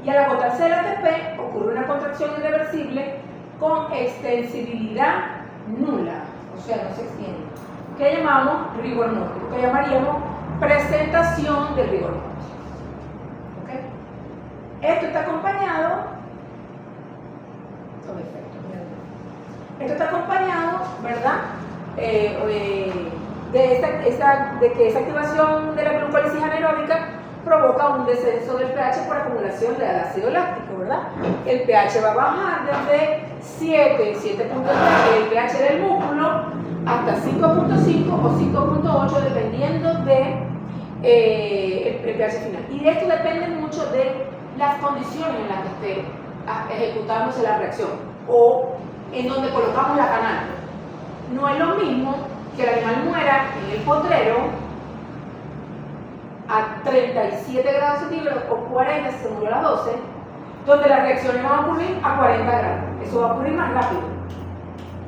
Y al agotarse el ATP ocurre una contracción irreversible con extensibilidad nula, o sea, no se extiende, que llamamos rigor mortis, que llamaríamos presentación del rigor mortis. ¿Okay? Esto está acompañado, esto está acompañado, ¿verdad? De que esa activación de la glucólisis anaeróbica provoca un descenso del pH por acumulación del ácido láctico, ¿verdad? El pH va a bajar desde 7, 7.3, el pH del músculo, hasta 5.5 o 5.8 dependiendo de el pH final. Y de esto depende mucho de las condiciones en las que esté ejecutándose la reacción o en donde colocamos la canal. No es lo mismo que el animal muera en el potrero a 37 grados centígrados o 40 si se murió a las 12, donde las reacciones van a ocurrir a 40 grados. Eso va a ocurrir más rápido,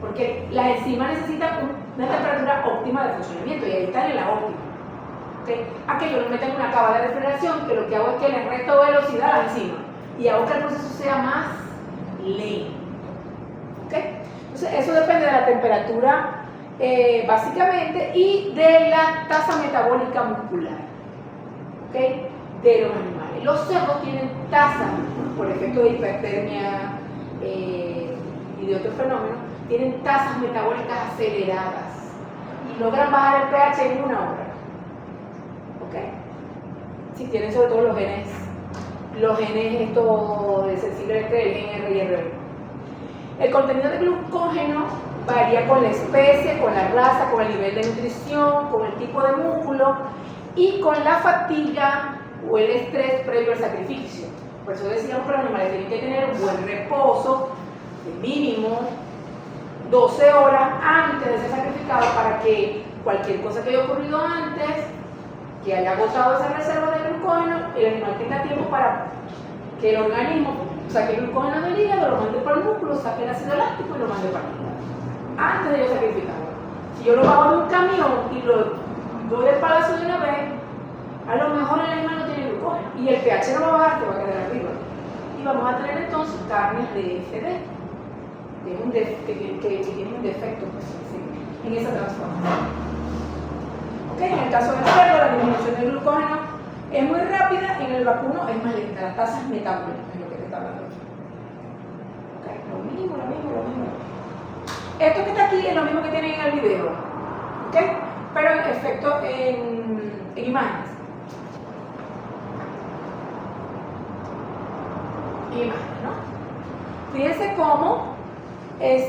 porque las enzimas necesitan una temperatura óptima de funcionamiento y ahí están en la óptima. ¿Okay? Aquello lo meten en una cava de refrigeración que lo que hago es que le resto velocidad a la enzima y hago que el proceso sea más lento. ¿Okay? Entonces eso depende de la temperatura básicamente y de la tasa metabólica muscular. ¿Okay? De los animales. Los cerdos tienen tasas, por efecto de hipertermia y de otros fenómenos, tienen tasas metabólicas aceleradas y logran bajar el pH en una hora. ¿Ok? Si tienen sobre todo los genes estos de sensible del gen R y RB. El contenido de glucógeno varía con la especie, con la raza, con el nivel de nutrición, con el tipo de músculo y con la fatiga o el estrés previo al sacrificio. Por eso decíamos que los animales tienen que tener un buen reposo de mínimo 12 horas antes de ser sacrificado para que cualquier cosa que haya ocurrido antes, que haya agotado esa reserva de glucógeno, el animal tenga tiempo para que el organismo saque el glucógeno del hígado, lo mande para el músculo, saque el ácido láctico y lo mande para el hígado. Antes de yo sacrificarlo. Si yo lo bajo de un camión y lo doy del palazo de una vez, a lo mejor el animal no tiene glucógeno y el pH no va a bajar, que va a quedar arriba. Y vamos a tener entonces carnes de FD, que tienen un defecto pues, en esa transformación. ¿Okay? En el caso del cerdo, la disminución del glucógeno es muy rápida, en el vacuno es más lenta, las tasas metabólicas es lo que te está hablando. ¿Okay? Lo mismo. Esto que está aquí es lo mismo que tienen en el video, ¿ok? Pero en efecto en imágenes. Imágenes, ¿no? Fíjense cómo el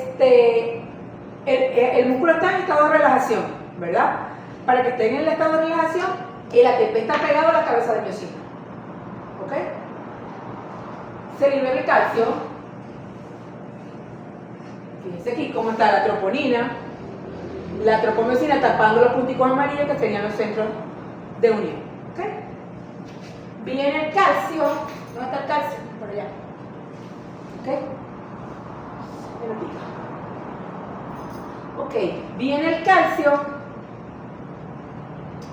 músculo está en estado de relajación, ¿verdad? Para que esté en el estado de relajación, el ATP está pegado a la cabeza de miocina, ¿ok? Se libera el calcio. Fíjense aquí cómo está la troponina, la tropomiosina tapando los punticos amarillos que serían los centros de unión, ¿ok? Viene el calcio. ¿Dónde está el calcio? Por allá. ¿Ok? Ok, viene el calcio.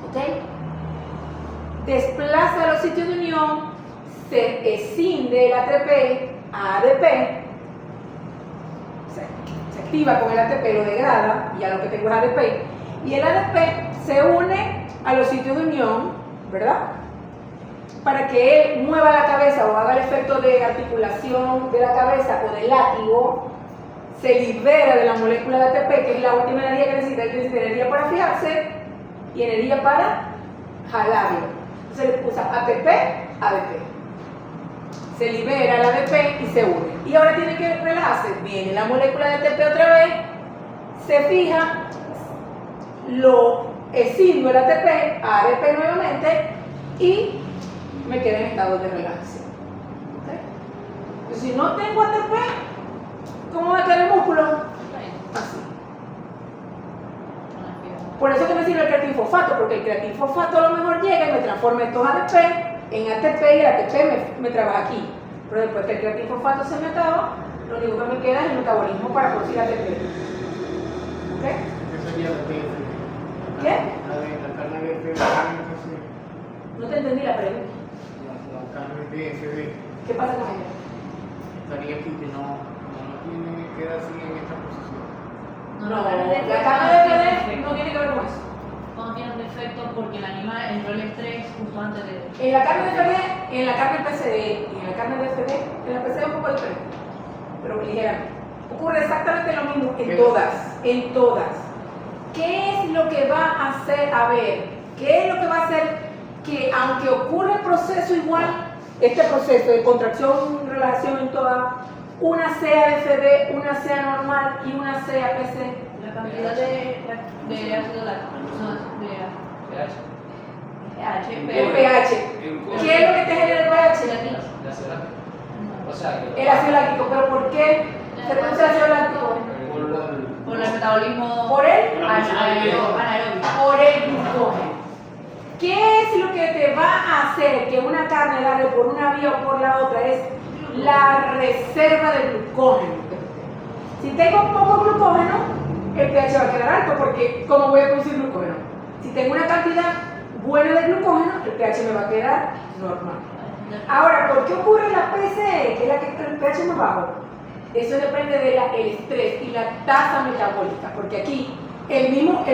¿Ok? Desplaza los sitios de unión, se escinde el ATP a ADP, se activa con el ATP, lo degrada, y ya lo que tengo es ADP, y el ADP se une a los sitios de unión, ¿verdad? Para que él mueva la cabeza o haga el efecto de articulación de la cabeza o de látigo, se libera de la molécula de ATP, que es la última energía que necesita. Él necesita energía para fijarse y energía para jalarlo. Entonces le usa ATP, ADP. Se libera el ADP y se une. Y ahora tiene que relajarse. Viene la molécula de ATP otra vez, se fija, lo escindo el ATP a ADP nuevamente y me queda en estado de relajación. ¿Okay? Entonces, si no tengo ATP, ¿cómo va a quedar el músculo? Así. Por eso que me sirve el creatinfosfato, porque el creatinfosfato a lo mejor llega y me transforma estos ADP en ATP y el ATP me trabaja aquí. Pero después que el creatinfosfato se me acaba, lo único que me queda es el metabolismo para producir ATP. ¿Ok? ¿Qué sería la TFD? ¿Qué? La carne de FD. No te entendí la pregunta. La carne de FD. ¿Qué pasa con ella? Estaría aquí que no tiene, queda así en esta posición. No, la carne de FD no tiene que ver con eso. No tiene un defecto porque el animal entró el estrés justo antes de... En la carne de FD, en la carne PCD y en la carne de FD, en la PCD es un poco diferente, pero ligeramente. Ocurre exactamente lo mismo en todas, en todas. ¿Qué es lo que va a hacer? A ver, ¿qué es lo que va a hacer que aunque ocurra el proceso igual, este proceso de contracción, relajación en todas, una sea FD, una sea normal y una sea PC? La cantidad de ácido láctico, El pH. ¿Qué es lo que te genera el pH? O sea, que El ácido láctico. ¿Pero por qué se produce el ácido láctico? por el metabolismo Por el anaeróbico. Por el glucógeno. ¿Qué es lo que te va a hacer que una carne agarre por una vía o por la otra? Es la reserva de glucógeno. Si tengo poco glucógeno, el pH va a quedar alto porque ¿cómo voy a producir glucógeno? Si tengo una cantidad buena de glucógeno, el pH me va a quedar normal. Ahora, ¿por qué ocurre la PCE, que es la que está el pH más bajo? Eso depende del estrés y la tasa metabólica, porque aquí el mismo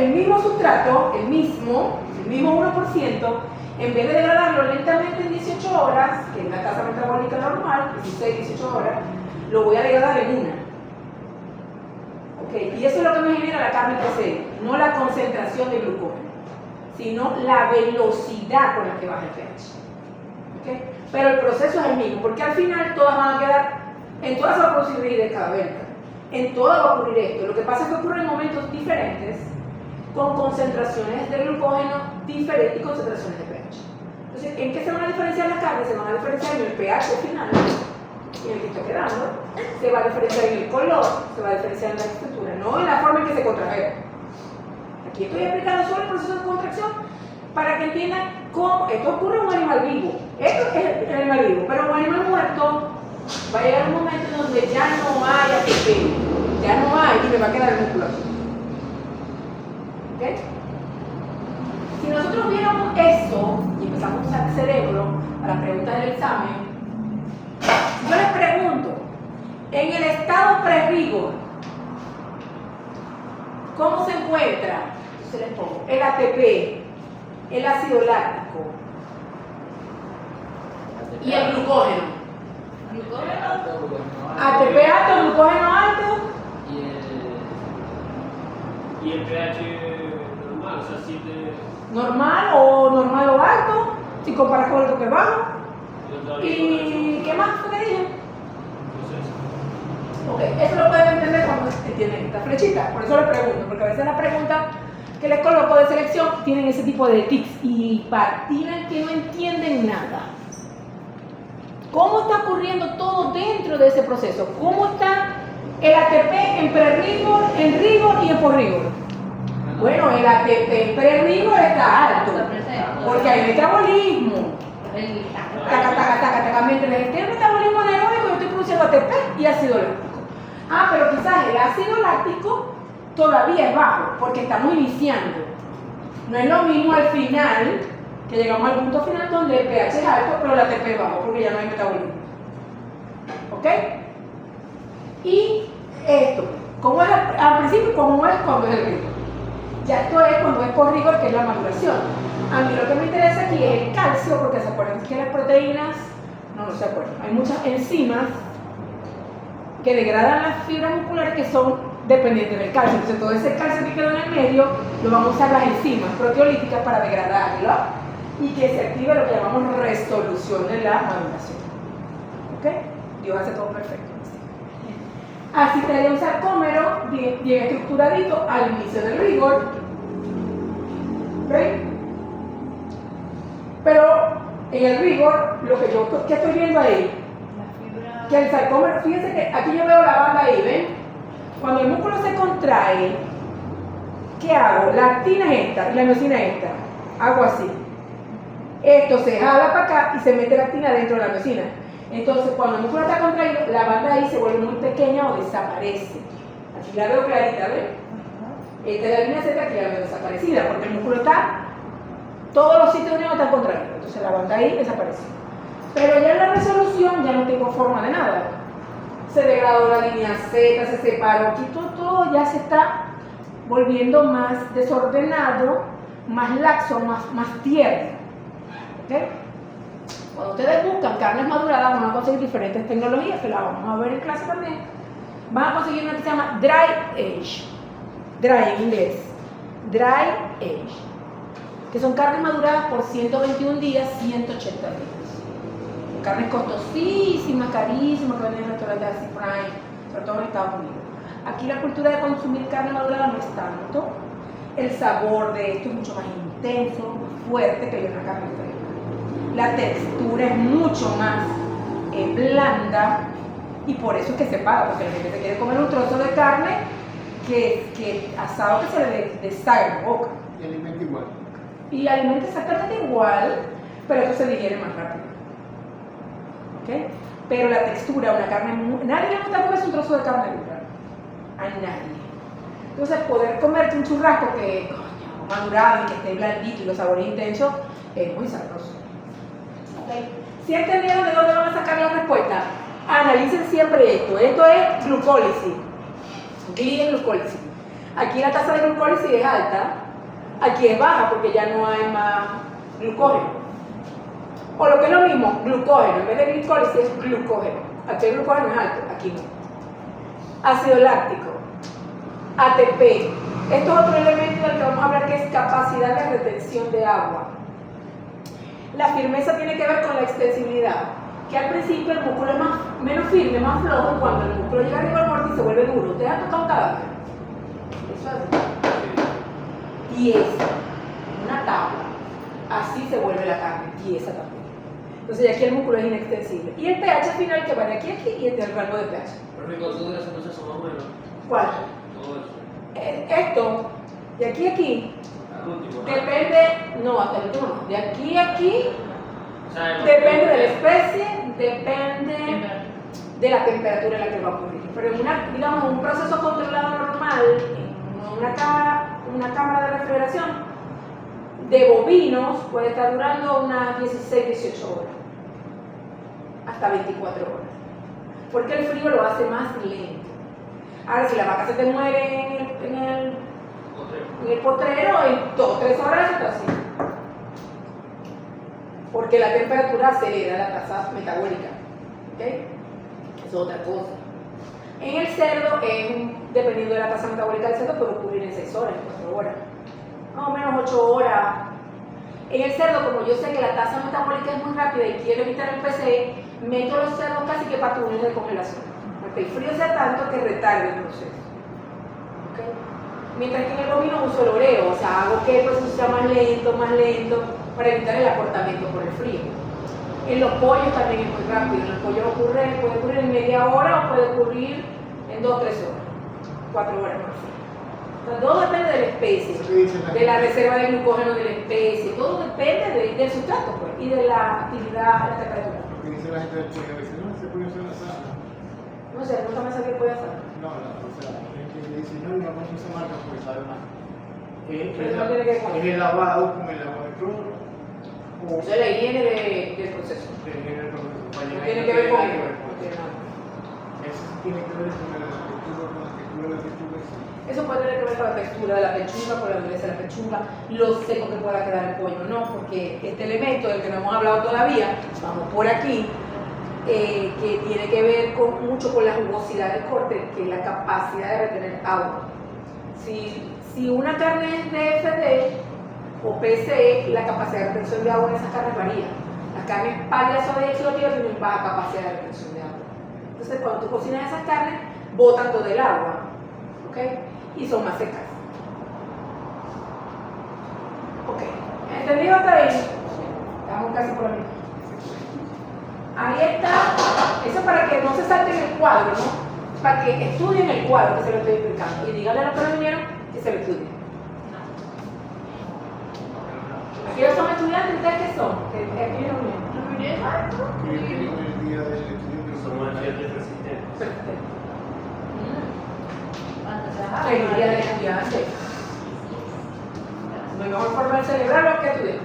sustrato, el mismo 1%, en vez de degradarlo lentamente en 18 horas, que es la tasa metabólica normal, 16, 18 horas, lo voy a degradar en una. ¿Okay? Y eso es lo que me genera la carne PCE, no la concentración de glucógeno, sino la velocidad con la que baja el pH. ¿Okay? Pero el proceso es el mismo, porque al final todas van a quedar, en todas se va a producir rigidez cadavérica, en todas va a ocurrir esto. Lo que pasa es que ocurre en momentos diferentes, con concentraciones de glucógeno diferentes y concentraciones de pH. Entonces, ¿en qué se van a diferenciar las carnes? Se van a diferenciar en el pH final, en el que está quedando, se va a diferenciar en el color, se va a diferenciar en la estructura, no en la forma en que se contrajeron. Aquí estoy explicando solo el proceso de contracción para que entiendan cómo esto ocurre en un animal vivo. Esto es el animal vivo, pero en un animal muerto va a llegar un momento en donde ya no hay ATP, ya no hay y me va a quedar el músculo aquí. ¿Okay? Si nosotros viéramos eso y empezamos a usar el cerebro a las preguntas del examen, yo les pregunto, en el estado pre-rigor, ¿cómo se encuentra? Yo se les pongo el ATP, el ácido láctico y el glucógeno. Glucógeno ATP alto, glucógeno alto. y el pH normal, o sea, 7. Normal o alto, si comparas con el toque bajo. ¿Y qué más fue que dije? Ok, eso lo pueden entender cuando tienen esta flechita, por eso les pregunto, porque a veces la pregunta que les coloco de selección tienen ese tipo de tics y patinan que no entienden nada. ¿Cómo está ocurriendo todo dentro de ese proceso? ¿Cómo está el ATP en pre-rigor, en rigor y en post-rigor? Bueno, el ATP en pre-rigor está alto, porque hay metabolismo. Mientras esté el metabolismo anaeróbico, yo estoy produciendo ATP y ácido láctico. Ah, pero quizás el ácido láctico todavía es bajo, porque estamos iniciando. No es lo mismo al final, que llegamos al punto final donde el pH es alto, pero el ATP es bajo, porque ya no hay metabolismo. ¿Ok? Y esto, ¿cómo es al principio? ¿Cómo es cuando es el rigor? Ya esto es cuando es por rigor, que es la maduración. A mí lo que me interesa aquí es el calcio, porque se acuerdan que las proteínas, no se acuerdan, hay muchas enzimas que degradan las fibras musculares que son dependientes del calcio. Entonces todo ese calcio que quedó en el medio lo vamos a usar las enzimas proteolíticas para degradarlo y que se active lo que llamamos resolución de la maduración. ¿Ok? Dios hace todo perfecto. Así estaría un sarcómero bien estructuradito al inicio del rigor. ¿Ok? Pero en el rigor, lo que yo ¿qué estoy viendo ahí? Que el sarcómero, fíjense que aquí yo veo la banda ahí, ¿ven? Cuando el músculo se contrae, ¿qué hago? La actina es esta y la miosina es esta. Hago así. Esto se jala para acá y se mete la actina dentro de la miosina. Entonces, cuando el músculo está contraído, la banda ahí se vuelve muy pequeña o desaparece. Aquí la veo clarita, ¿ven? Esta es la línea Z, aquí la veo desaparecida, porque el músculo está, todos los sitios unidos están contraídos. Entonces, la banda ahí desaparece. Pero ya en la resolución ya no tengo forma de nada. Se degradó la línea Z, se separó, aquí todo ya se está volviendo más desordenado, más laxo, más tierno. ¿Okay? Cuando ustedes buscan carnes maduradas van a conseguir diferentes tecnologías, que las vamos a ver en clase también. Van a conseguir una que se llama Dry Age, Dry en inglés, Dry Age, que son carnes maduradas por 121 días, 180 días. Carnes costosísimas, carísimas, que venden en restaurantes así prime, sobre todo en Estados Unidos. Aquí la cultura de consumir carne madurada no es tanto. El sabor de esto es mucho más intenso, más fuerte que una carne fresca. La textura es mucho más blanda y por eso es que se paga, porque la gente se quiere comer un trozo de carne que asado que se le deshaga en la boca. Y alimenta igual. Y alimenta exactamente igual, pero eso se digiere más rápido. ¿Okay? Pero la textura, una carne, nadie le gusta comerse un trozo de carne dura, a nadie. Entonces poder comerte un churrasco que, coño, madurado y que esté blandito y los sabores intensos, es muy sabroso. ¿Okay? Si entendieron de dónde van a sacar la respuesta, analicen siempre esto. Esto es glucólisis, glicoglucólisis. Aquí la tasa de glucólisis es alta, aquí es baja porque ya no hay más glucógeno. O lo que es lo mismo, glucógeno, en vez de glicólisis es glucógeno. Aquí el glucógeno es alto, aquí no. Ácido láctico, ATP. Esto es otro elemento del que vamos a hablar, que es capacidad de retención de agua. La firmeza tiene que ver con la extensibilidad, que al principio el músculo es menos firme, más flojo, y cuando el músculo llega a rigor mortis se vuelve duro. ¿Ustedes han tocado un cadáver? Eso es tiesa, una tabla. Así se vuelve la carne, tiesa también. Entonces aquí el músculo es inextensible. Y el pH final que va de aquí a aquí y este es el rango de pH. Pero ¿cuánto dura ese proceso más o menos? ¿Cuál? Todo eso. Esto, de aquí a aquí, Al último, ¿no? depende, no, hasta el último no, de aquí a aquí, O sea, depende de la especie, depende de la temperatura en la que va a ocurrir. Pero en digamos, un proceso controlado normal, en una cámara de refrigeración, de bovinos puede estar durando unas 16-18 horas, hasta 24 horas, porque el frío lo hace más lento. Ahora, si la vaca se te muere en el potrero, en 2 o 3 horas está así, porque la temperatura acelera la tasa metabólica. ¿Okay? Es otra cosa. En el cerdo, dependiendo de la tasa metabólica del cerdo, puede ocurrir en 6 horas, en 4 horas, más o menos 8 horas. En el cerdo, como yo sé que la tasa metabólica es muy rápida y quiero evitar el PCE, meto los cerdos casi que para túneles de congelación, para que el frío sea tanto que retarde el proceso. ¿Okay? Mientras que en el bovino uso el oreo, o sea, hago que el proceso sea más lento, para evitar el acortamiento por el frío. En los pollos también es muy rápido. En los pollos puede ocurrir en media hora o puede ocurrir en 2 o 3 horas, 4 horas más. Entonces, todo depende de la especie, de la reserva de glucógeno de la especie, todo depende del sustrato pues, y de la actividad, la temperatura. Porque dice la gente del pollo, a veces no se puede hacer la sala. No sé, nunca me sé qué puede hacer. No, o sea, la gente dice, no, no vamos a esa marca porque sabe más. Pero no tiene que ver con Es el lavado con el agua de cloro. O Eso es la higiene del proceso. de género, No tiene que ver con eso. No tiene nada. Eso sí tiene que ver con la textura de la pechuga. Eso puede tener que ver con la textura de la pechuga, con la dureza de la pechuga, lo seco que pueda quedar el pollo, no, porque este elemento del que no hemos hablado todavía, vamos por aquí, que tiene que ver mucho con la jugosidad del corte, que es la capacidad de retener agua. Si una carne es DFD o PCE, la capacidad de retención de agua en esas carnes varía. Las carnes pálidas, suaves y exóticas tienen baja capacidad de retención de agua. Entonces, cuando tú cocinas esas carnes, botan todo el agua, ¿ok? Y son más secas. Ok, ¿entendido hasta ahí? Estamos casi por ahí. Ahí está, eso para que no se salten el cuadro, ¿no? Para que estudien el cuadro que se lo estoy explicando y díganle a los que vinieron que se lo estudien. Aquí no son estudiantes, ¿ustedes qué son? Aquí no vienen. Que yo tengo el día del estudio de Somos estudiantes resistentes. Perfecto. ¿Cuánto El día del estudiante. No hay mejor forma de celebrarlo que estudiar.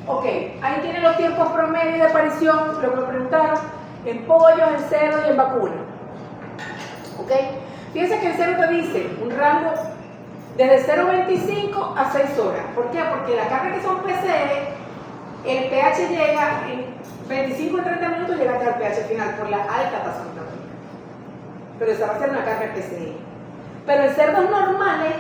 Ok, ahí tienen los tiempos promedios de aparición, lo que me preguntaron, en pollos, en cerdo y en vacuna. Ok, fíjense que el cerdo te dice un rango desde 0,25 a 6 horas. ¿Por qué? Porque la carne que son PCE, el pH llega en 25 a 30 minutos, llega hasta el pH final por la alta tasa metabólica. Pero esa va a ser una carne PCE. Pero en cerdos normales,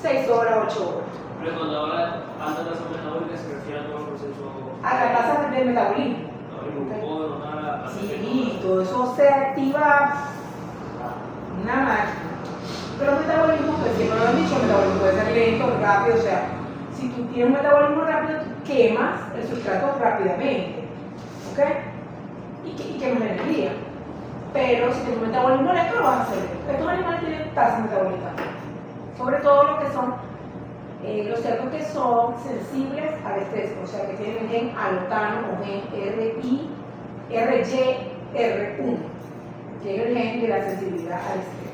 6 horas, 8 horas. Pero cuando habla alta tasa metabólica se refiere a todo el proceso. A la tasa del metabolismo. Glucógeno, nada, Sí, todo eso se activa una máquina. Pero el metabolismo, pues siempre lo han dicho, el metabolismo puede ser lento, rápido, o sea, si tú tienes un metabolismo rápido, tú quemas el sustrato rápidamente, ¿ok? Y quemas energía. Pero si tienes un metabolismo lento, lo vas a hacer. Estos animales tienen tasa metabólica, sobre todo los que son los cerdos que son sensibles al estrés, o sea, que tienen gen alotano o gen RYR1, que es el gen de la sensibilidad al estrés.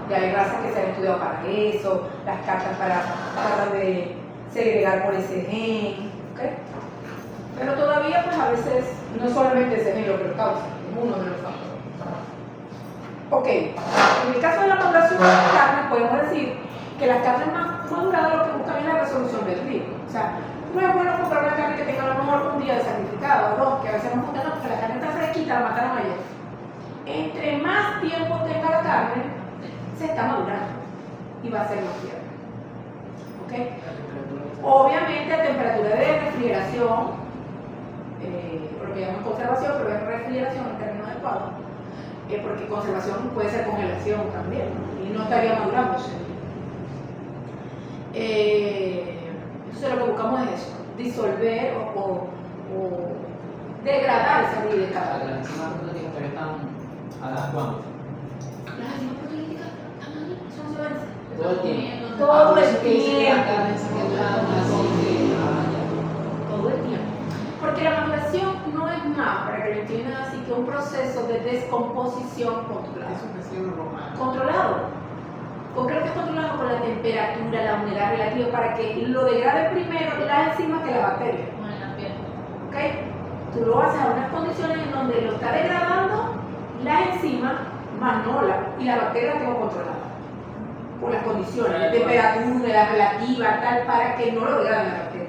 Ya hay razas que se han estudiado para eso, las cartas para tratar de segregar por ese gen, ¿ok? Pero todavía, pues a veces, no solamente ese gen lo que lo causa, es uno de los factores. Ok, en el caso de la maduración de las carnes, podemos decir que las carnes más maduradas lo que buscan es la resolución del riesgo. O sea, no es bueno comprar una carne que tenga a lo mejor un día de sacrificado o 2, que a veces nos gustan, porque la carne está fresquita, la mataron ayer. Entre más tiempo tenga la carne, se está madurando y va a ser más tierna. ¿Ok? Obviamente a temperatura de refrigeración, o lo que llaman conservación, pero es refrigeración en términos adecuados, porque conservación puede ser congelación también, y no estaría madurándose. Entonces lo que buscamos es eso, disolver o degradar esa vida de cada Las enzimas proteínicas todavía están ¿cuándo? Las enzimas proteínicas están ahí, eso no se vence. Todo el tiempo. Todo el Que dice que la tiempo. carne se queda así que Todo el tiempo. Porque la maduración no es más, para que lo entiendan así, que un proceso de descomposición controlado. Eso me sirve romano. Controlado. ¿Con qué lo que es controlado? Con la temperatura, la humedad relativa, para que lo degrade primero las enzimas que la bacteria. Como en la piel. ¿Ok? Tú lo haces a unas condiciones en donde lo está degradando las enzimas, más no y la bacteria la tengo controlada. Por las condiciones, de temperatura, relativa, tal, para que no lo degrade la bacteria.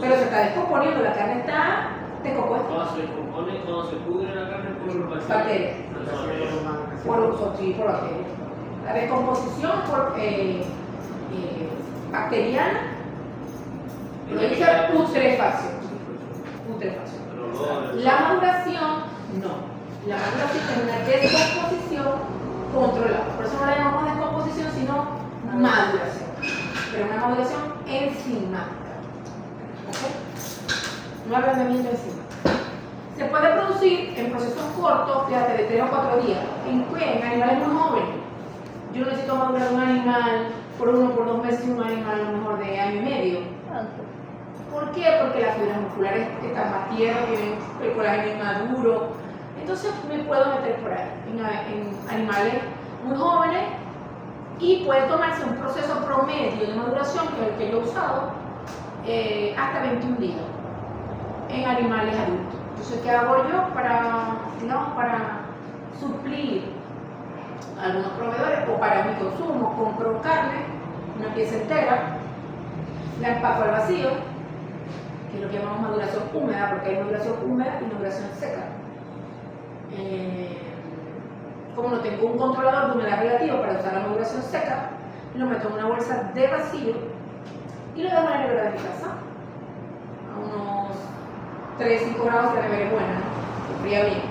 Pero se está descomponiendo, la carne está Teco pues, Cuando se descompone, cuando se pudre la carne por bacterias. Por bacterias. La descomposición por, bacteriana lo dice putrefacción. Putrefacción. La maduración, no. La maduración es una descomposición controlada. Por eso no la llamamos descomposición, sino maduración. Pero una maduración enzimática. ¿Ok? Un ablandamiento enzimático. Se puede producir en procesos cortos, fíjate, de 3 o 4 días. En animales muy jóvenes. Yo necesito madurar un animal por 1 o por 2 meses, un animal a lo mejor de año y medio. ¿Por qué? Porque las fibras musculares están más tiernas, tienen el colágeno inmaduro. Entonces me puedo meter por ahí, en animales muy jóvenes, y puede tomarse un proceso promedio de maduración, que es el que yo he usado, hasta 21 días en animales adultos. Entonces, ¿qué hago yo para suplir a algunos proveedores o para mi consumo? Compro carne, una pieza entera, la empaco al vacío, que es lo que llamamos maduración húmeda, porque hay maduración húmeda y maduración seca. Como no tengo un controlador de humedad relativo para usar la maduración seca, lo meto en una bolsa de vacío y lo dejo en la nevera de mi casa a unos 3-5 grados, que la nevera es buena, ¿no? Que fría bien.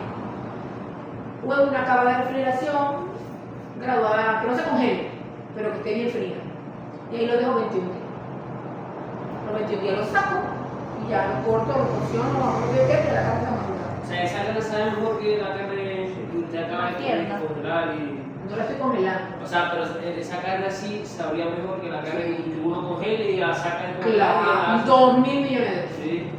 O en una cava de refrigeración graduada, que no se congele, pero que esté bien fría, y ahí lo dejo 21 días. Los 21 días lo saco y ya lo corto, lo porciono, lo hago de que la carne está madura. O sea, esa carne sabe mejor que la carne que usted acaba de congelar y... No la estoy congelando. O sea, pero esa carne así sabría mejor que la carne que uno congele y la saca de Claro, 2.000 millones de veces. Sí.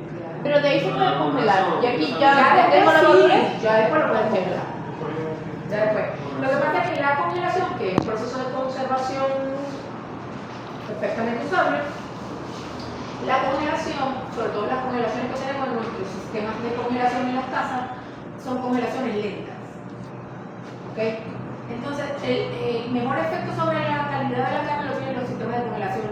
Pero de ahí se puede congelar. Y aquí Ya ya tengo la después madurez. sí, ya después lo puedes congelar. Ya después. Lo que pasa es que la congelación, que es un proceso de conservación perfectamente usable, la congelación, sobre todo las congelaciones que tenemos en nuestros sistemas de congelación en las casas, son congelaciones lentas. ¿Ok? Entonces, el mejor efecto sobre